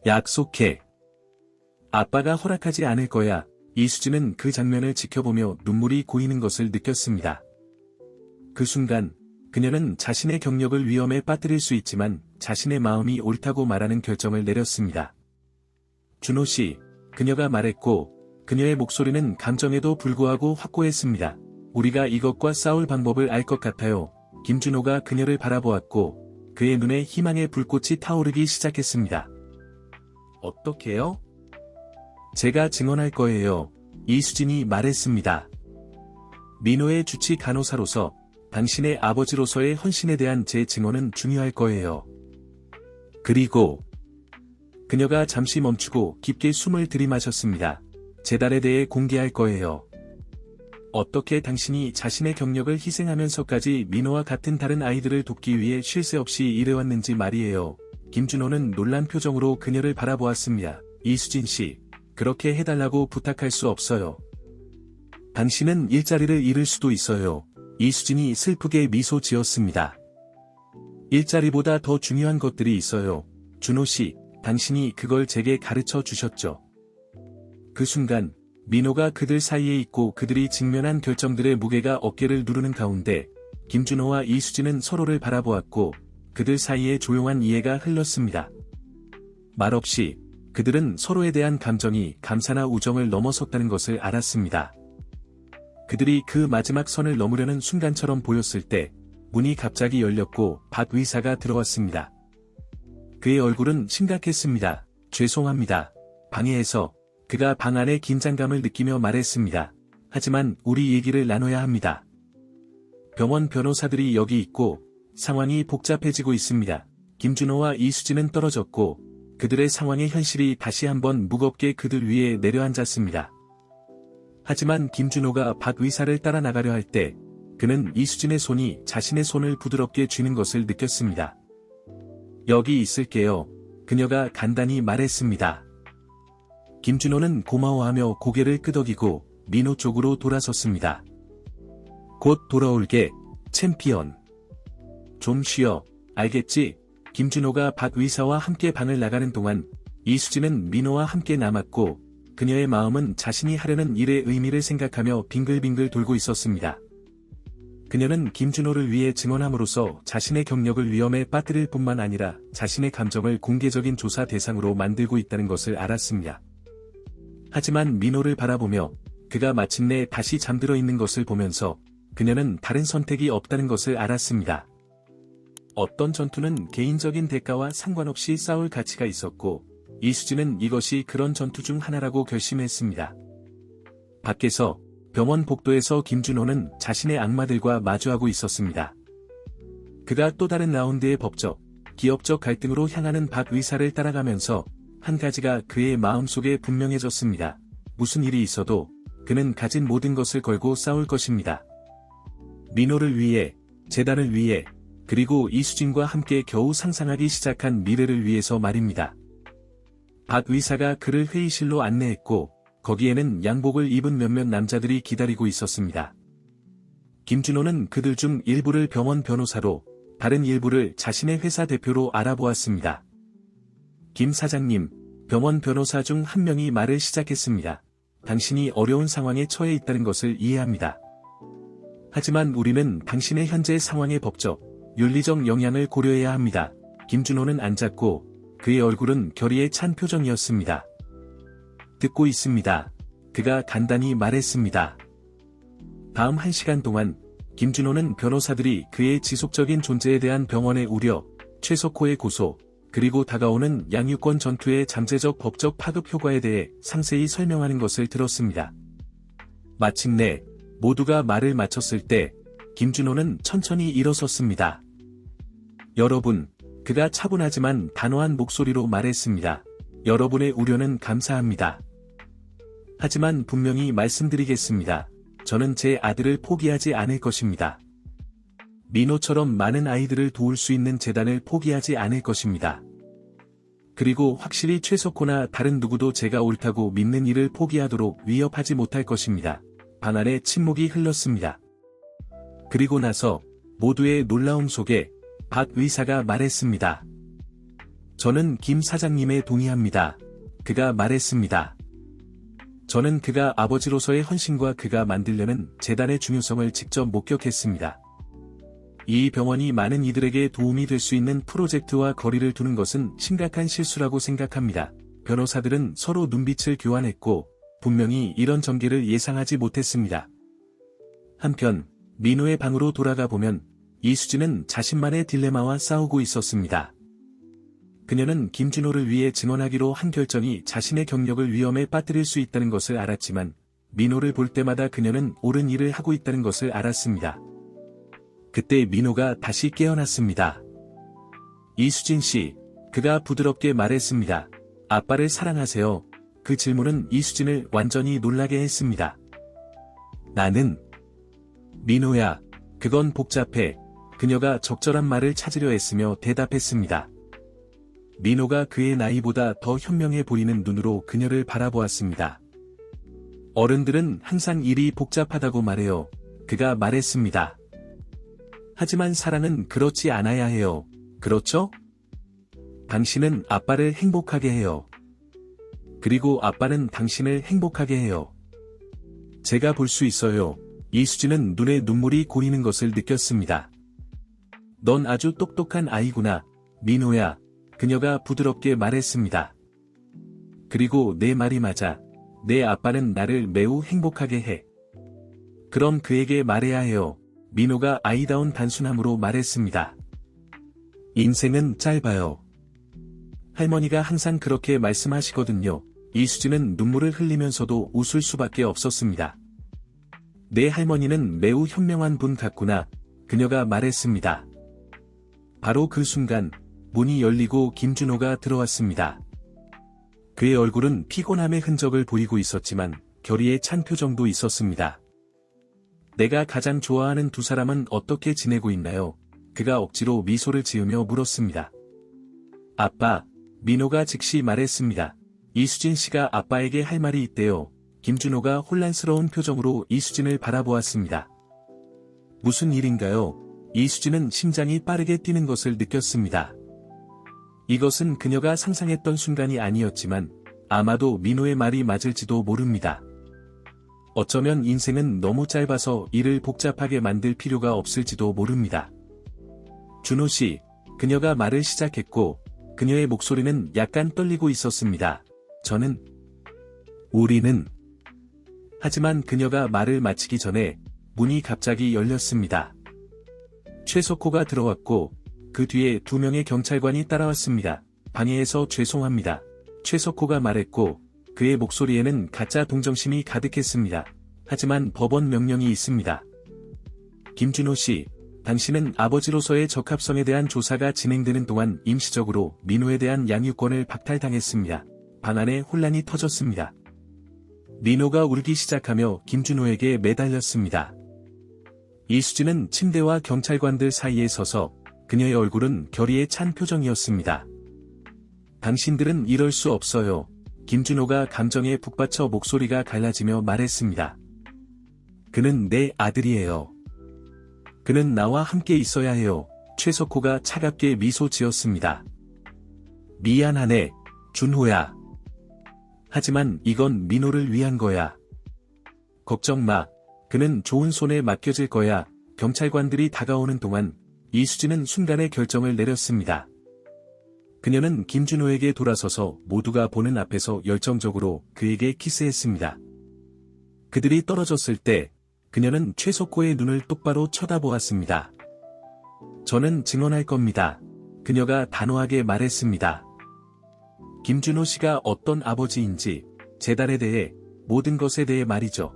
[SPEAKER 1] 약속해. 아빠가 허락하지 않을 거야. 이수진은 그 장면을 지켜보며 눈물이 고이는 것을 느꼈습니다. 그 순간 그녀는 자신의 경력을 위험에 빠뜨릴 수 있지만 자신의 마음이 옳다고 말하는 결정을 내렸습니다. 준호 씨, 그녀가 말했고 그녀의 목소리는 감정에도 불구하고 확고했습니다. 우리가 이것과 싸울 방법을 알 것 같아요. 김준호가 그녀를 바라보았고 그의 눈에 희망의 불꽃이 타오르기 시작했습니다. 어떻게요? 제가 증언할 거예요. 이수진이 말했습니다. 민호의 주치 간호사로서 당신의 아버지로서의 헌신에 대한 제 증언은 중요할 거예요. 그리고 그녀가 잠시 멈추고 깊게 숨을 들이마셨습니다. 재단에 대해 공개할 거예요. 어떻게 당신이 자신의 경력을 희생하면서까지 민호와 같은 다른 아이들을 돕기 위해 쉴 새 없이 일해왔는지 말이에요. 김준호는 놀란 표정으로 그녀를 바라보았습니다. 이수진 씨, 그렇게 해달라고 부탁할 수 없어요. 당신은 일자리를 잃을 수도 있어요. 이수진이 슬프게 미소 지었습니다. 일자리보다 더 중요한 것들이 있어요. 준호 씨, 당신이 그걸 제게 가르쳐 주셨죠. 그 순간 민호가 그들 사이에 있고 그들이 직면한 결정들의 무게가 어깨를 누르는 가운데 김준호와 이수진은 서로를 바라보았고 그들 사이에 조용한 이해가 흘렀습니다. 말없이 그들은 서로에 대한 감정이 감사나 우정을 넘어섰다는 것을 알았습니다. 그들이 그 마지막 선을 넘으려는 순간처럼 보였을 때 문이 갑자기 열렸고 박 의사가 들어왔습니다. 그의 얼굴은 심각했습니다. 죄송합니다. 방해해서. 그가 방 안의 긴장감을 느끼며 말했습니다. 하지만 우리 얘기를 나눠야 합니다. 병원 변호사들이 여기 있고 상황이 복잡해지고 있습니다. 김준호와 이수진은 떨어졌고 그들의 상황의 현실이 다시 한번 무겁게 그들 위에 내려앉았습니다. 하지만 김준호가 박 의사를 따라 나가려 할 때 그는 이수진의 손이 자신의 손을 부드럽게 쥐는 것을 느꼈습니다. 여기 있을게요. 그녀가 간단히 말했습니다. 김준호는 고마워하며 고개를 끄덕이고 민호 쪽으로 돌아섰습니다. 곧 돌아올게, 챔피언. 좀 쉬어, 알겠지? 김준호가 박 의사와 함께 방을 나가는 동안 이수진은 민호와 함께 남았고 그녀의 마음은 자신이 하려는 일의 의미를 생각하며 빙글빙글 돌고 있었습니다. 그녀는 김준호를 위해 증언함으로써 자신의 경력을 위험에 빠뜨릴 뿐만 아니라 자신의 감정을 공개적인 조사 대상으로 만들고 있다는 것을 알았습니다. 하지만 민호를 바라보며 그가 마침내 다시 잠들어 있는 것을 보면서 그녀는 다른 선택이 없다는 것을 알았습니다. 어떤 전투는 개인적인 대가와 상관없이 싸울 가치가 있었고 이수진은 이것이 그런 전투 중 하나라고 결심했습니다. 밖에서 병원 복도에서 김준호는 자신의 악마들과 마주하고 있었습니다. 그가 또 다른 라운드의 법적, 기업적 갈등으로 향하는 박 의사를 따라가면서 한 가지가 그의 마음속에 분명해졌습니다. 무슨 일이 있어도 그는 가진 모든 것을 걸고 싸울 것입니다. 민호를 위해, 재단을 위해, 그리고 이수진과 함께 겨우 상상하기 시작한 미래를 위해서 말입니다. 박 의사가 그를 회의실로 안내했고 거기에는 양복을 입은 몇몇 남자들이 기다리고 있었습니다. 김준호는 그들 중 일부를 병원 변호사로, 다른 일부를 자신의 회사 대표로 알아보았습니다. 김 사장님, 병원 변호사 중 한 명이 말을 시작했습니다. 당신이 어려운 상황에 처해 있다는 것을 이해합니다. 하지만 우리는 당신의 현재 상황의 법적, 윤리적 영향을 고려해야 합니다. 김준호는 앉았고 그의 얼굴은 결의에 찬 표정이었습니다. 듣고 있습니다. 그가 간단히 말했습니다. 다음 1시간 동안 김준호는 변호사들이 그의 지속적인 존재에 대한 병원의 우려, 최석호의 고소, 그리고 다가오는 양육권 전투의 잠재적 법적 파급 효과에 대해 상세히 설명하는 것을 들었습니다. 마침내 모두가 말을 마쳤을 때 김준호는 천천히 일어섰습니다. 여러분, 그가 차분하지만 단호한 목소리로 말했습니다. 여러분의 우려는 감사합니다. 하지만 분명히 말씀드리겠습니다. 저는 제 아들을 포기하지 않을 것입니다. 민호처럼 많은 아이들을 도울 수 있는 재단을 포기하지 않을 것입니다. 그리고 확실히 최석호나 다른 누구도 제가 옳다고 믿는 일을 포기하도록 위협하지 못할 것입니다. 방 안에 침묵이 흘렀습니다. 그리고 나서 모두의 놀라움 속에 박 의사가 말했습니다. 저는 김 사장님에 동의합니다. 그가 말했습니다. 저는 그가 아버지로서의 헌신과 그가 만들려는 재단의 중요성을 직접 목격했습니다. 이 병원이 많은 이들에게 도움이 될 수 있는 프로젝트와 거리를 두는 것은 심각한 실수라고 생각합니다. 변호사들은 서로 눈빛을 교환했고 분명히 이런 전개를 예상하지 못했습니다. 한편 민호의 방으로 돌아가 보면 이수진은 자신만의 딜레마와 싸우고 있었습니다. 그녀는 김준호를 위해 증언하기로 한 결정이 자신의 경력을 위험에 빠뜨릴 수 있다는 것을 알았지만 민호를 볼 때마다 그녀는 옳은 일을 하고 있다는 것을 알았습니다. 그때 민호가 다시 깨어났습니다. 이수진 씨, 그가 부드럽게 말했습니다. 아빠를 사랑하세요. 그 질문은 이수진을 완전히 놀라게 했습니다. 나는 민호야, 그건 복잡해. 그녀가 적절한 말을 찾으려 했으며 대답했습니다. 민호가 그의 나이보다 더 현명해 보이는 눈으로 그녀를 바라보았습니다. 어른들은 항상 일이 복잡하다고 말해요. 그가 말했습니다. 하지만 사랑은 그렇지 않아야 해요. 그렇죠? 당신은 아빠를 행복하게 해요. 그리고 아빠는 당신을 행복하게 해요. 제가 볼 수 있어요. 이수진은 눈에 눈물이 고이는 것을 느꼈습니다. 넌 아주 똑똑한 아이구나, 민호야. 그녀가 부드럽게 말했습니다. 그리고 내 말이 맞아. 내 아빠는 나를 매우 행복하게 해. 그럼 그에게 말해야 해요. 민호가 아이다운 단순함으로 말했습니다. 인생은 짧아요. 할머니가 항상 그렇게 말씀하시거든요. 이수진은 눈물을 흘리면서도 웃을 수밖에 없었습니다. 내 할머니는 매우 현명한 분 같구나. 그녀가 말했습니다. 바로 그 순간 문이 열리고 김준호가 들어왔습니다. 그의 얼굴은 피곤함의 흔적을 보이고 있었지만 결의에 찬 표정도 있었습니다. 내가 가장 좋아하는 두 사람은 어떻게 지내고 있나요? 그가 억지로 미소를 지으며 물었습니다. 아빠, 민호가 즉시 말했습니다. 이수진 씨가 아빠에게 할 말이 있대요. 김준호가 혼란스러운 표정으로 이수진을 바라보았습니다. 무슨 일인가요? 이수진은 심장이 빠르게 뛰는 것을 느꼈습니다. 이것은 그녀가 상상했던 순간이 아니었지만 아마도 민호의 말이 맞을지도 모릅니다. 어쩌면 인생은 너무 짧아서 일을 복잡하게 만들 필요가 없을지도 모릅니다. 준호 씨, 그녀가 말을 시작했고, 그녀의 목소리는 약간 떨리고 있었습니다. 우리는. 하지만 그녀가 말을 마치기 전에 문이 갑자기 열렸습니다. 최석호가 들어왔고, 그 뒤에 2명의 경찰관이 따라왔습니다. 방해해서 죄송합니다. 최석호가 말했고, 그의 목소리에는 가짜 동정심이 가득했습니다. 하지만 법원 명령이 있습니다. 김준호 씨, 당신은 아버지로서의 적합성에 대한 조사가 진행되는 동안 임시적으로 민호에 대한 양육권을 박탈당했습니다. 방 안에 혼란이 터졌습니다. 민호가 울기 시작하며 김준호에게 매달렸습니다. 이수진은 침대와 경찰관들 사이에 서서 그녀의 얼굴은 결의에 찬 표정이었습니다. 당신들은 이럴 수 없어요. 김준호가 감정에 북받쳐 목소리가 갈라지며 말했습니다. 그는 내 아들이에요. 그는 나와 함께 있어야 해요. 최석호가 차갑게 미소 지었습니다. 미안하네, 준호야. 하지만 이건 민호를 위한 거야. 걱정 마. 그는 좋은 손에 맡겨질 거야. 경찰관들이 다가오는 동안 이수진은 순간의 결정을 내렸습니다. 그녀는 김준호에게 돌아서서 모두가 보는 앞에서 열정적으로 그에게 키스했습니다. 그들이 떨어졌을 때 그녀는 최석호의 눈을 똑바로 쳐다보았습니다. 저는 증언할 겁니다. 그녀가 단호하게 말했습니다. 김준호 씨가 어떤 아버지인지, 재단에 대해, 모든 것에 대해 말이죠.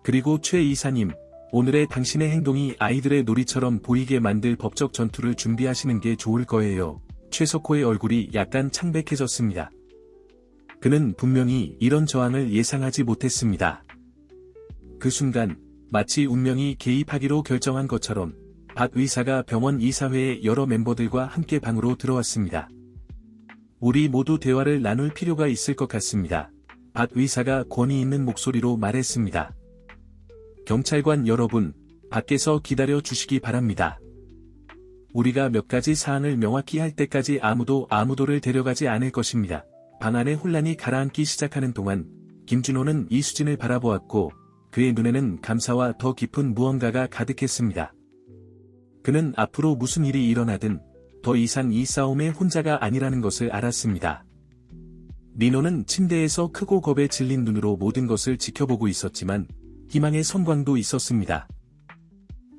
[SPEAKER 1] 그리고 최 이사님, 오늘의 당신의 행동이 아이들의 놀이처럼 보이게 만들 법적 전투를 준비하시는 게 좋을 거예요. 최석호의 얼굴이 약간 창백해졌습니다. 그는 분명히 이런 저항을 예상하지 못했습니다. 그 순간, 마치 운명이 개입하기로 결정한 것처럼, 박 의사가 병원 이사회의 여러 멤버들과 함께 방으로 들어왔습니다. 우리 모두 대화를 나눌 필요가 있을 것 같습니다. 박 의사가 권위 있는 목소리로 말했습니다. 경찰관 여러분, 밖에서 기다려 주시기 바랍니다. 우리가 몇 가지 사항을 명확히 할 때까지 아무도를 데려가지 않을 것입니다. 방 안의 혼란이 가라앉기 시작하는 동안 김준호는 이수진을 바라보았고 그의 눈에는 감사와 더 깊은 무언가가 가득했습니다. 그는 앞으로 무슨 일이 일어나든 더 이상 이 싸움의 혼자가 아니라는 것을 알았습니다. 민호는 침대에서 크고 겁에 질린 눈으로 모든 것을 지켜보고 있었지만 희망의 선광도 있었습니다.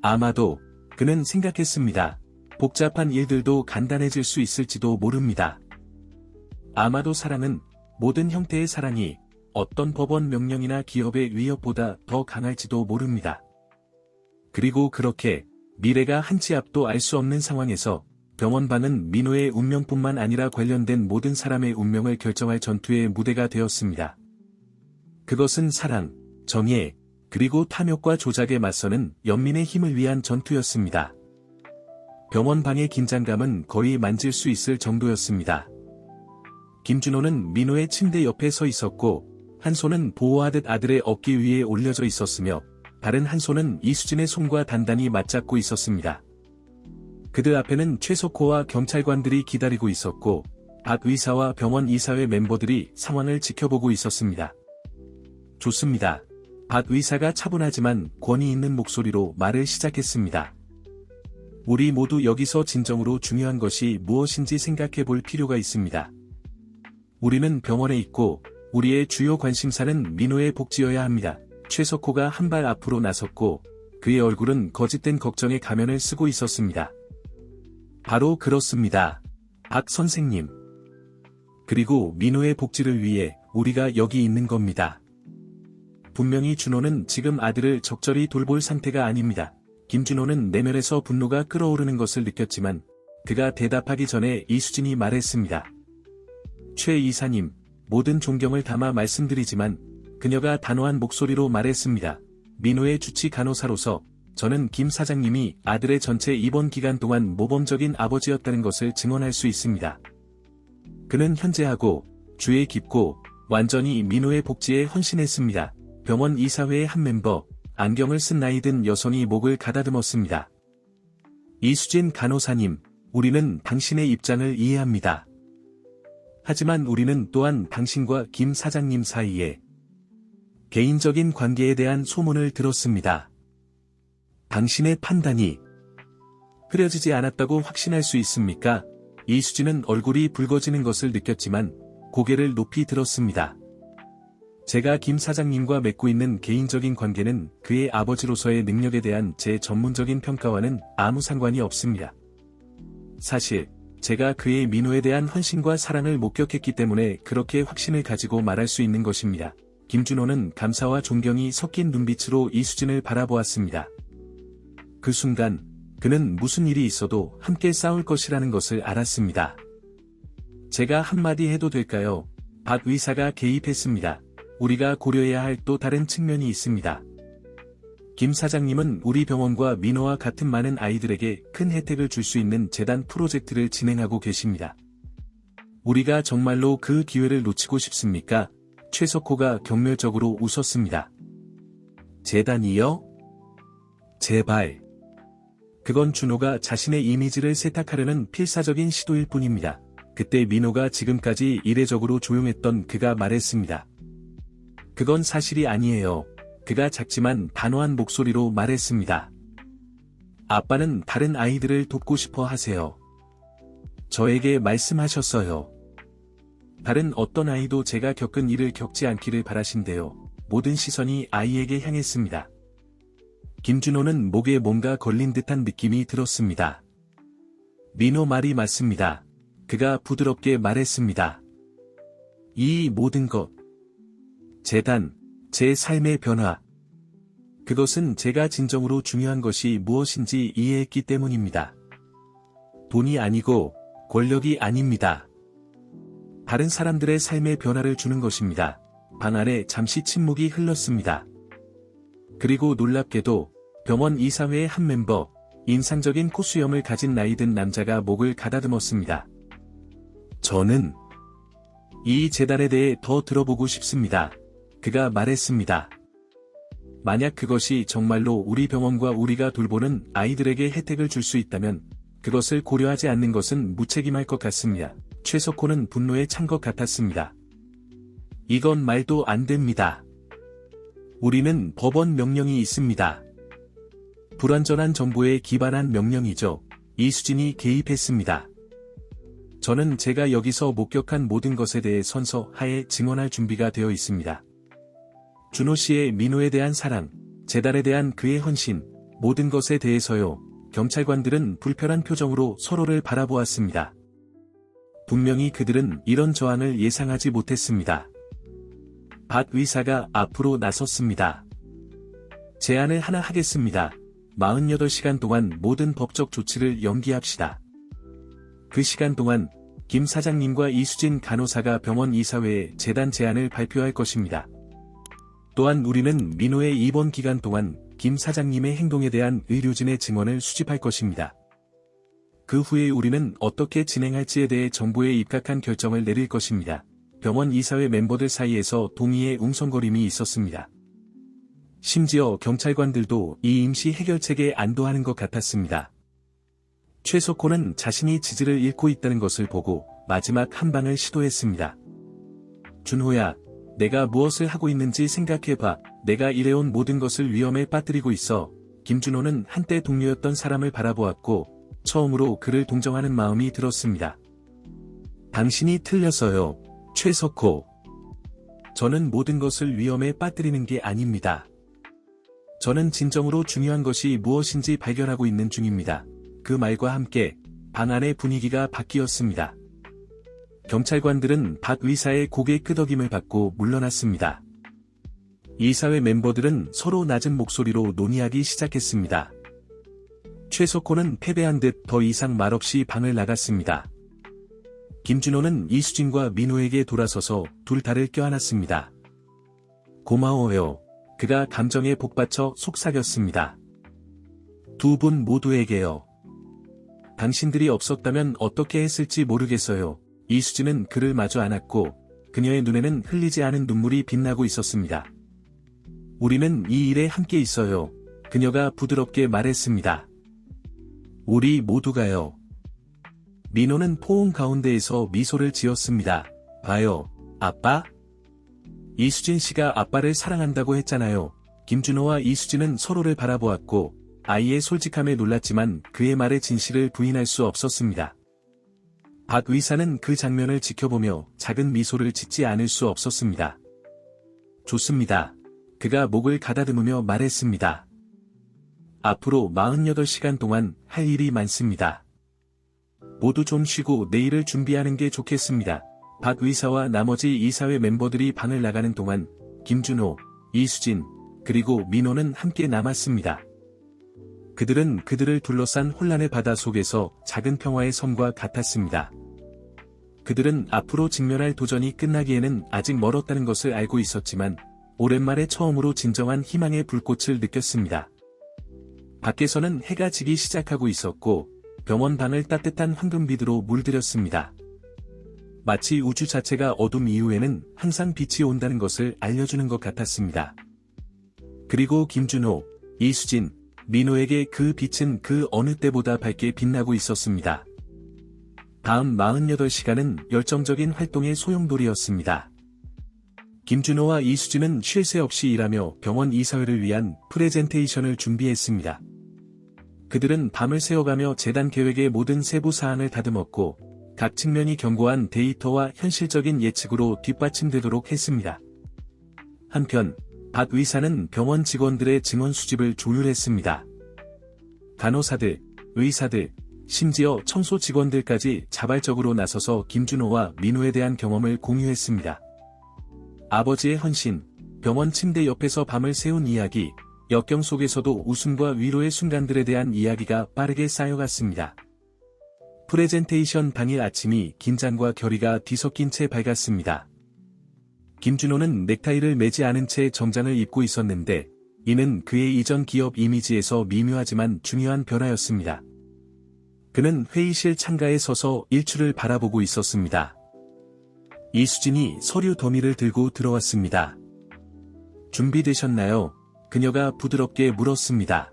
[SPEAKER 1] 아마도 그는 생각했습니다. 복잡한 일들도 간단해질 수 있을지도 모릅니다. 아마도 사랑은 모든 형태의 사랑이 어떤 법원 명령이나 기업의 위협보다 더 강할지도 모릅니다. 그리고 그렇게 미래가 한 치 앞도 알 수 없는 상황에서 병원방은 민호의 운명뿐만 아니라 관련된 모든 사람의 운명을 결정할 전투의 무대가 되었습니다. 그것은 사랑, 정의, 그리고 탐욕과 조작에 맞서는 연민의 힘을 위한 전투였습니다. 병원방의 긴장감은 거의 만질 수 있을 정도였습니다. 김준호는 민호의 침대 옆에 서 있었고 한 손은 보호하듯 아들의 어깨 위에 올려져 있었으며 다른 한 손은 이수진의 손과 단단히 맞잡고 있었습니다. 그들 앞에는 최석호와 경찰관들이 기다리고 있었고 박 의사와 병원 이사회 멤버들이 상황을 지켜보고 있었습니다. 좋습니다. 박 의사가 차분하지만 권위 있는 목소리로 말을 시작했습니다. 우리 모두 여기서 진정으로 중요한 것이 무엇인지 생각해 볼 필요가 있습니다. 우리는 병원에 있고 우리의 주요 관심사는 민호의 복지여야 합니다. 최석호가 한 발 앞으로 나섰고 그의 얼굴은 거짓된 걱정의 가면을 쓰고 있었습니다. 바로 그렇습니다. 박 선생님. 그리고 민호의 복지를 위해 우리가 여기 있는 겁니다. 분명히 준호는 지금 아들을 적절히 돌볼 상태가 아닙니다. 김준호는 내면에서 분노가 끓어오르는 것을 느꼈지만 그가 대답하기 전에 이수진이 말했습니다. 최 이사님, 모든 존경을 담아 말씀드리지만 그녀가 단호한 목소리로 말했습니다. 민호의 주치 간호사로서 저는 김 사장님이 아들의 전체 입원 기간 동안 모범적인 아버지였다는 것을 증언할 수 있습니다. 그는 현재하고 주에 깊고 완전히 민호의 복지에 헌신했습니다. 병원 이사회의 한 멤버, 안경을 쓴 나이든 여성이 목을 가다듬었습니다. 이수진 간호사님, 우리는 당신의 입장을 이해합니다. 하지만 우리는 또한 당신과 김 사장님 사이에 개인적인 관계에 대한 소문을 들었습니다. 당신의 판단이 흐려지지 않았다고 확신할 수 있습니까? 이수진은 얼굴이 붉어지는 것을 느꼈지만 고개를 높이 들었습니다. 제가 김 사장님과 맺고 있는 개인적인 관계는 그의 아버지로서의 능력에 대한 제 전문적인 평가와는 아무 상관이 없습니다. 사실 제가 그의 민호에 대한 헌신과 사랑을 목격했기 때문에 그렇게 확신을 가지고 말할 수 있는 것입니다. 김준호는 감사와 존경이 섞인 눈빛으로 이수진을 바라보았습니다. 그 순간 그는 무슨 일이 있어도 함께 싸울 것이라는 것을 알았습니다. 제가 한마디 해도 될까요? 박 의사가 개입했습니다. 우리가 고려해야 할 또 다른 측면이 있습니다. 김 사장님은 우리 병원과 민호와 같은 많은 아이들에게 큰 혜택을 줄 수 있는 재단 프로젝트를 진행하고 계십니다. 우리가 정말로 그 기회를 놓치고 싶습니까? 최석호가 경멸적으로 웃었습니다. 재단이요? 제발. 그건 준호가 자신의 이미지를 세탁하려는 필사적인 시도일 뿐입니다. 그때 민호가 지금까지 이례적으로 조용했던 그가 말했습니다. 그건 사실이 아니에요. 그가 작지만 단호한 목소리로 말했습니다. 아빠는 다른 아이들을 돕고 싶어 하세요. 저에게 말씀하셨어요. 다른 어떤 아이도 제가 겪은 일을 겪지 않기를 바라신대요. 모든 시선이 아이에게 향했습니다. 김준호는 목에 뭔가 걸린 듯한 느낌이 들었습니다. 민호 말이 맞습니다. 그가 부드럽게 말했습니다. 이 모든 것. 재단, 제 삶의 변화. 그것은 제가 진정으로 중요한 것이 무엇인지 이해했기 때문입니다. 돈이 아니고 권력이 아닙니다. 다른 사람들의 삶의 변화를 주는 것입니다. 방 안에 잠시 침묵이 흘렀습니다. 그리고 놀랍게도 병원 이사회의 한 멤버, 인상적인 코수염을 가진 나이든 남자가 목을 가다듬었습니다. 저는 이 재단에 대해 더 들어보고 싶습니다. 그가 말했습니다. 만약 그것이 정말로 우리 병원과 우리가 돌보는 아이들에게 혜택을 줄 수 있다면 그것을 고려하지 않는 것은 무책임할 것 같습니다. 최석호는 분노에 찬 것 같았습니다. 이건 말도 안 됩니다. 우리는 법원 명령이 있습니다. 불완전한 정보에 기반한 명령이죠. 이수진이 개입했습니다. 저는 제가 여기서 목격한 모든 것에 대해 선서하에 증언할 준비가 되어 있습니다. 준호 씨의 민호에 대한 사랑, 재단에 대한 그의 헌신, 모든 것에 대해서요. 경찰관들은 불편한 표정으로 서로를 바라보았습니다. 분명히 그들은 이런 저항을 예상하지 못했습니다. 박 의사가 앞으로 나섰습니다. 제안을 하나 하겠습니다. 48시간 동안 모든 법적 조치를 연기합시다. 그 시간 동안 김 사장님과 이수진 간호사가 병원 이사회에 재단 제안을 발표할 것입니다. 또한 우리는 민호의 입원 기간 동안 김 사장님의 행동에 대한 의료진의 증언을 수집할 것입니다. 그 후에 우리는 어떻게 진행할지에 대해 정부에 입각한 결정을 내릴 것입니다. 병원 이사회 멤버들 사이에서 동의의 웅성거림이 있었습니다. 심지어 경찰관들도 이 임시 해결책에 안도하는 것 같았습니다. 최석호는 자신이 지지를 잃고 있다는 것을 보고 마지막 한 방을 시도했습니다. 준호야, 내가 무엇을 하고 있는지 생각해봐. 내가 일해온 모든 것을 위험에 빠뜨리고 있어. 김준호는 한때 동료였던 사람을 바라보았고 처음으로 그를 동정하는 마음이 들었습니다. 당신이 틀렸어요, 최석호. 저는 모든 것을 위험에 빠뜨리는 게 아닙니다. 저는 진정으로 중요한 것이 무엇인지 발견하고 있는 중입니다. 그 말과 함께 방 안의 분위기가 바뀌었습니다. 경찰관들은 박 의사의 고개 끄덕임을 받고 물러났습니다. 이사회 멤버들은 서로 낮은 목소리로 논의하기 시작했습니다. 최석호는 패배한 듯 더 이상 말없이 방을 나갔습니다. 김준호는 이수진과 민호에게 돌아서서 둘 다를 껴안았습니다. 고마워요. 그가 감정에 복받쳐 속삭였습니다. 두 분 모두에게요. 당신들이 없었다면 어떻게 했을지 모르겠어요. 이수진은 그를 마주 안았고 그녀의 눈에는 흘리지 않은 눈물이 빛나고 있었습니다. 우리는 이 일에 함께 있어요. 그녀가 부드럽게 말했습니다. 우리 모두가요. 민호는 포옹 가운데에서 미소를 지었습니다. 봐요, 아빠? 이수진 씨가 아빠를 사랑한다고 했잖아요. 김준호와 이수진은 서로를 바라보았고 아이의 솔직함에 놀랐지만 그의 말의 진실을 부인할 수 없었습니다. 박 의사는 그 장면을 지켜보며 작은 미소를 짓지 않을 수 없었습니다. 좋습니다. 그가 목을 가다듬으며 말했습니다. 앞으로 48시간 동안 할 일이 많습니다. 모두 좀 쉬고 내일을 준비하는 게 좋겠습니다. 박 의사와 나머지 이사회 멤버들이 방을 나가는 동안 김준호, 이수진, 그리고 민호는 함께 남았습니다. 그들은 그들을 둘러싼 혼란의 바다 속에서 작은 평화의 섬과 같았습니다. 그들은 앞으로 직면할 도전이 끝나기에는 아직 멀었다는 것을 알고 있었지만 오랜만에 처음으로 진정한 희망의 불꽃을 느꼈습니다. 밖에서는 해가 지기 시작하고 있었고 병원 방을 따뜻한 황금빛으로 물들였습니다. 마치 우주 자체가 어둠 이후에는 항상 빛이 온다는 것을 알려주는 것 같았습니다. 그리고 김준호, 이수진, 민호에게 그 빛은 그 어느 때보다 밝게 빛나고 있었습니다. 다음 48시간은 열정적인 활동의 소용돌이였습니다. 김준호와 이수진은 쉴 새 없이 일하며 병원 이사회를 위한 프레젠테이션을 준비했습니다. 그들은 밤을 새워가며 재단 계획의 모든 세부 사항을 다듬었고 각 측면이 견고한 데이터와 현실적인 예측으로 뒷받침되도록 했습니다. 한편 박 의사는 병원 직원들의 증언 수집을 조율했습니다. 간호사들, 의사들, 심지어 청소 직원들까지 자발적으로 나서서 김준호와 민호에 대한 경험을 공유했습니다. 아버지의 헌신, 병원 침대 옆에서 밤을 새운 이야기, 역경 속에서도 웃음과 위로의 순간들에 대한 이야기가 빠르게 쌓여갔습니다. 프레젠테이션 당일 아침이 긴장과 결의가 뒤섞인 채 밝았습니다. 김준호는 넥타이를 매지 않은 채 정장을 입고 있었는데 이는 그의 이전 기업 이미지에서 미묘하지만 중요한 변화였습니다. 그는 회의실 창가에 서서 일출을 바라보고 있었습니다. 이수진이 서류 더미를 들고 들어왔습니다. 준비되셨나요? 그녀가 부드럽게 물었습니다.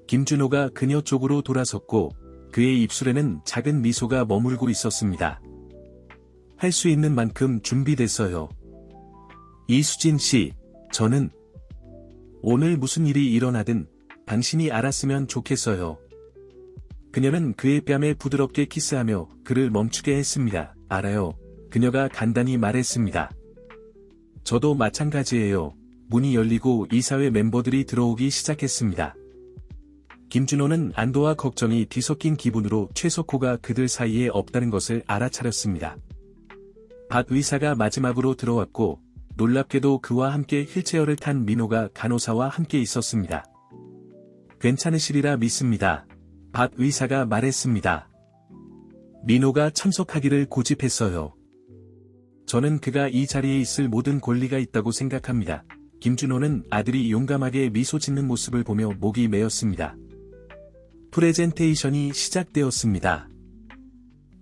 [SPEAKER 1] 김준호가 그녀 쪽으로 돌아섰고 그의 입술에는 작은 미소가 머물고 있었습니다. 할 수 있는 만큼 준비됐어요. 이수진 씨, 저는 오늘 무슨 일이 일어나든 당신이 알았으면 좋겠어요. 그녀는 그의 뺨에 부드럽게 키스하며 그를 멈추게 했습니다. 알아요. 그녀가 간단히 말했습니다. 저도 마찬가지예요. 문이 열리고 이사회 멤버들이 들어오기 시작했습니다. 김준호는 안도와 걱정이 뒤섞인 기분으로 최석호가 그들 사이에 없다는 것을 알아차렸습니다. 박 의사가 마지막으로 들어왔고 놀랍게도 그와 함께 휠체어를 탄 민호가 간호사와 함께 있었습니다. 괜찮으시리라 믿습니다. 박 의사가 말했습니다. 민호가 참석하기를 고집했어요. 저는 그가 이 자리에 있을 모든 권리가 있다고 생각합니다. 김준호는 아들이 용감하게 미소 짓는 모습을 보며 목이 메었습니다. 프레젠테이션이 시작되었습니다.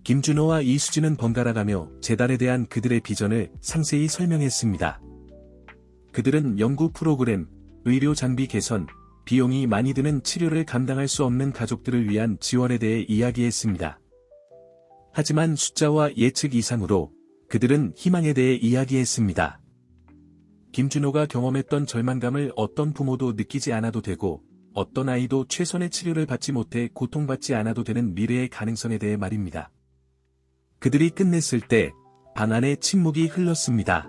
[SPEAKER 1] 김준호와 이수진은 번갈아가며 재단에 대한 그들의 비전을 상세히 설명했습니다. 그들은 연구 프로그램, 의료 장비 개선, 비용이 많이 드는 치료를 감당할 수 없는 가족들을 위한 지원에 대해 이야기했습니다. 하지만 숫자와 예측 이상으로 그들은 희망에 대해 이야기했습니다. 김준호가 경험했던 절망감을 어떤 부모도 느끼지 않아도 되고 어떤 아이도 최선의 치료를 받지 못해 고통받지 않아도 되는 미래의 가능성에 대해 말입니다. 그들이 끝냈을 때 방 안에 침묵이 흘렀습니다.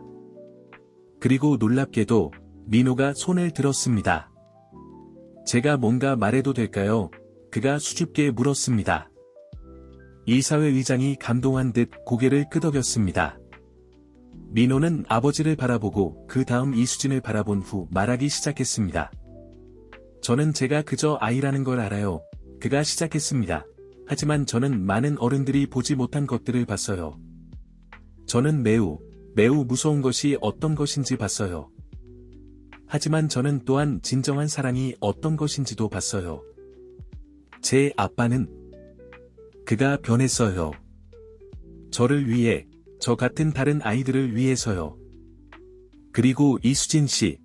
[SPEAKER 1] 그리고 놀랍게도 민호가 손을 들었습니다. 제가 뭔가 말해도 될까요? 그가 수줍게 물었습니다. 이사회 의장이 감동한 듯 고개를 끄덕였습니다. 민호는 아버지를 바라보고 그 다음 이수진을 바라본 후 말하기 시작했습니다. 저는 제가 그저 아이라는 걸 알아요. 그가 시작했습니다. 하지만 저는 많은 어른들이 보지 못한 것들을 봤어요. 저는 매우 무서운 것이 어떤 것인지 봤어요. 하지만 저는 또한 진정한 사랑이 어떤 것인지도 봤어요. 제 아빠는 그가 변했어요. 저를 위해, 저 같은 다른 아이들을 위해서요. 그리고 이수진 씨.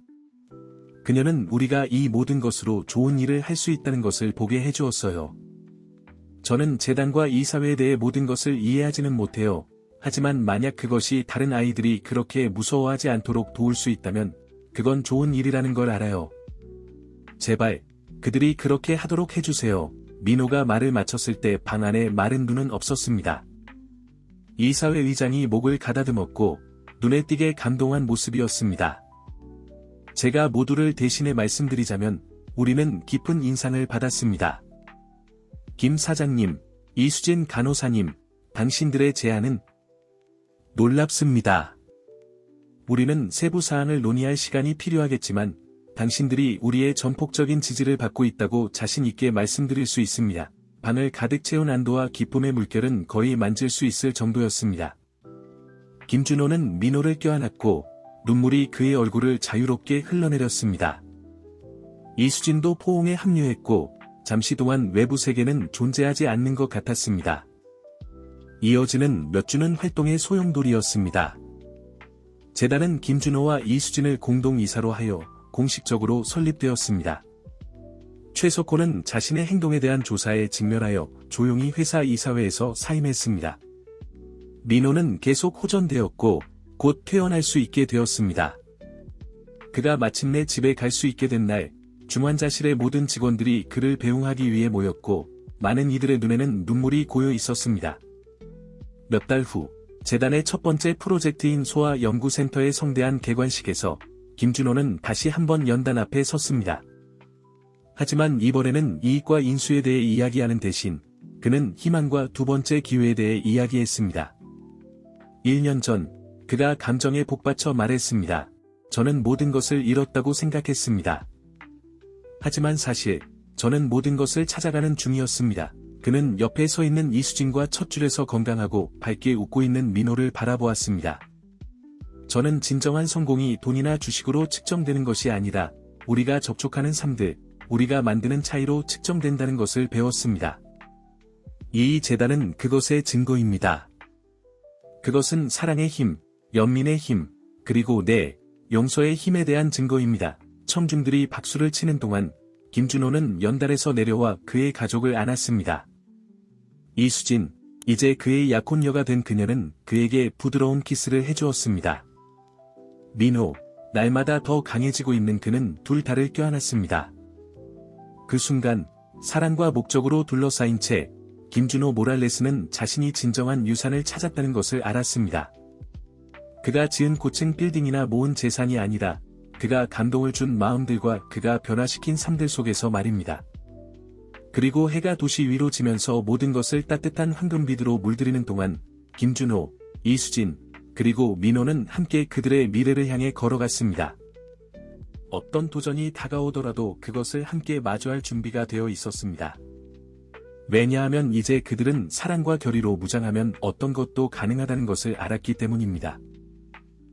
[SPEAKER 1] 그녀는 우리가 이 모든 것으로 좋은 일을 할 수 있다는 것을 보게 해주었어요. 저는 재단과 이 사회에 대해 모든 것을 이해하지는 못해요. 하지만 만약 그것이 다른 아이들이 그렇게 무서워하지 않도록 도울 수 있다면 그건 좋은 일이라는 걸 알아요. 제발 그들이 그렇게 하도록 해주세요. 민호가 말을 마쳤을 때 방 안에 마른 눈은 없었습니다. 이사회 의장이 목을 가다듬었고 눈에 띄게 감동한 모습이었습니다. 제가 모두를 대신해 말씀드리자면 우리는 깊은 인상을 받았습니다. 김 사장님, 이수진 간호사님, 당신들의 제안은 놀랍습니다. 우리는 세부 사항을 논의할 시간이 필요하겠지만 당신들이 우리의 전폭적인 지지를 받고 있다고 자신 있게 말씀드릴 수 있습니다. 방을 가득 채운 안도와 기쁨의 물결은 거의 만질 수 있을 정도였습니다. 김준호는 민호를 껴안았고 눈물이 그의 얼굴을 자유롭게 흘러내렸습니다. 이수진도 포옹에 합류했고 잠시 동안 외부 세계는 존재하지 않는 것 같았습니다. 이어지는 몇 주는 활동의 소용돌이였습니다. 재단은 김준호와 이수진을 공동이사로 하여 공식적으로 설립되었습니다. 최석호는 자신의 행동에 대한 조사에 직면하여 조용히 회사 이사회에서 사임했습니다. 민호는 계속 호전되었고 곧 퇴원할 수 있게 되었습니다. 그가 마침내 집에 갈 수 있게 된 날, 중환자실의 모든 직원들이 그를 배웅하기 위해 모였고 많은 이들의 눈에는 눈물이 고여 있었습니다. 몇 달 후, 재단의 첫 번째 프로젝트인 소아연구센터의 성대한 개관식에서 김준호는 다시 한번 연단 앞에 섰습니다. 하지만 이번에는 이익과 인수에 대해 이야기하는 대신 그는 희망과 두 번째 기회에 대해 이야기했습니다. 1년 전, 그가 감정에 복받쳐 말했습니다. 저는 모든 것을 잃었다고 생각했습니다. 하지만 사실, 저는 모든 것을 찾아가는 중이었습니다. 그는 옆에 서 있는 이수진과 첫 줄에서 건강하고 밝게 웃고 있는 민호를 바라보았습니다. 저는 진정한 성공이 돈이나 주식으로 측정되는 것이 아니라 우리가 접촉하는 삶들, 우리가 만드는 차이로 측정된다는 것을 배웠습니다. 이 재단은 그것의 증거입니다. 그것은 사랑의 힘, 연민의 힘, 그리고 용서의 힘에 대한 증거입니다. 청중들이 박수를 치는 동안 김준호는 연단에서 내려와 그의 가족을 안았습니다. 이수진, 이제 그의 약혼녀가 된 그녀는 그에게 부드러운 키스를 해주었습니다. 민호, 날마다 더 강해지고 있는 그는 둘 다를 껴안았습니다. 그 순간, 사랑과 목적으로 둘러싸인 채 김준호 모랄레스는 자신이 진정한 유산을 찾았다는 것을 알았습니다. 그가 지은 고층 빌딩이나 모은 재산이 아니라 그가 감동을 준 마음들과 그가 변화시킨 삶들 속에서 말입니다. 그리고 해가 도시 위로 지면서 모든 것을 따뜻한 황금빛으로 물들이는 동안 김준호, 이수진, 그리고 민호는 함께 그들의 미래를 향해 걸어갔습니다. 어떤 도전이 다가오더라도 그것을 함께 마주할 준비가 되어 있었습니다. 왜냐하면 이제 그들은 사랑과 결의로 무장하면 어떤 것도 가능하다는 것을 알았기 때문입니다.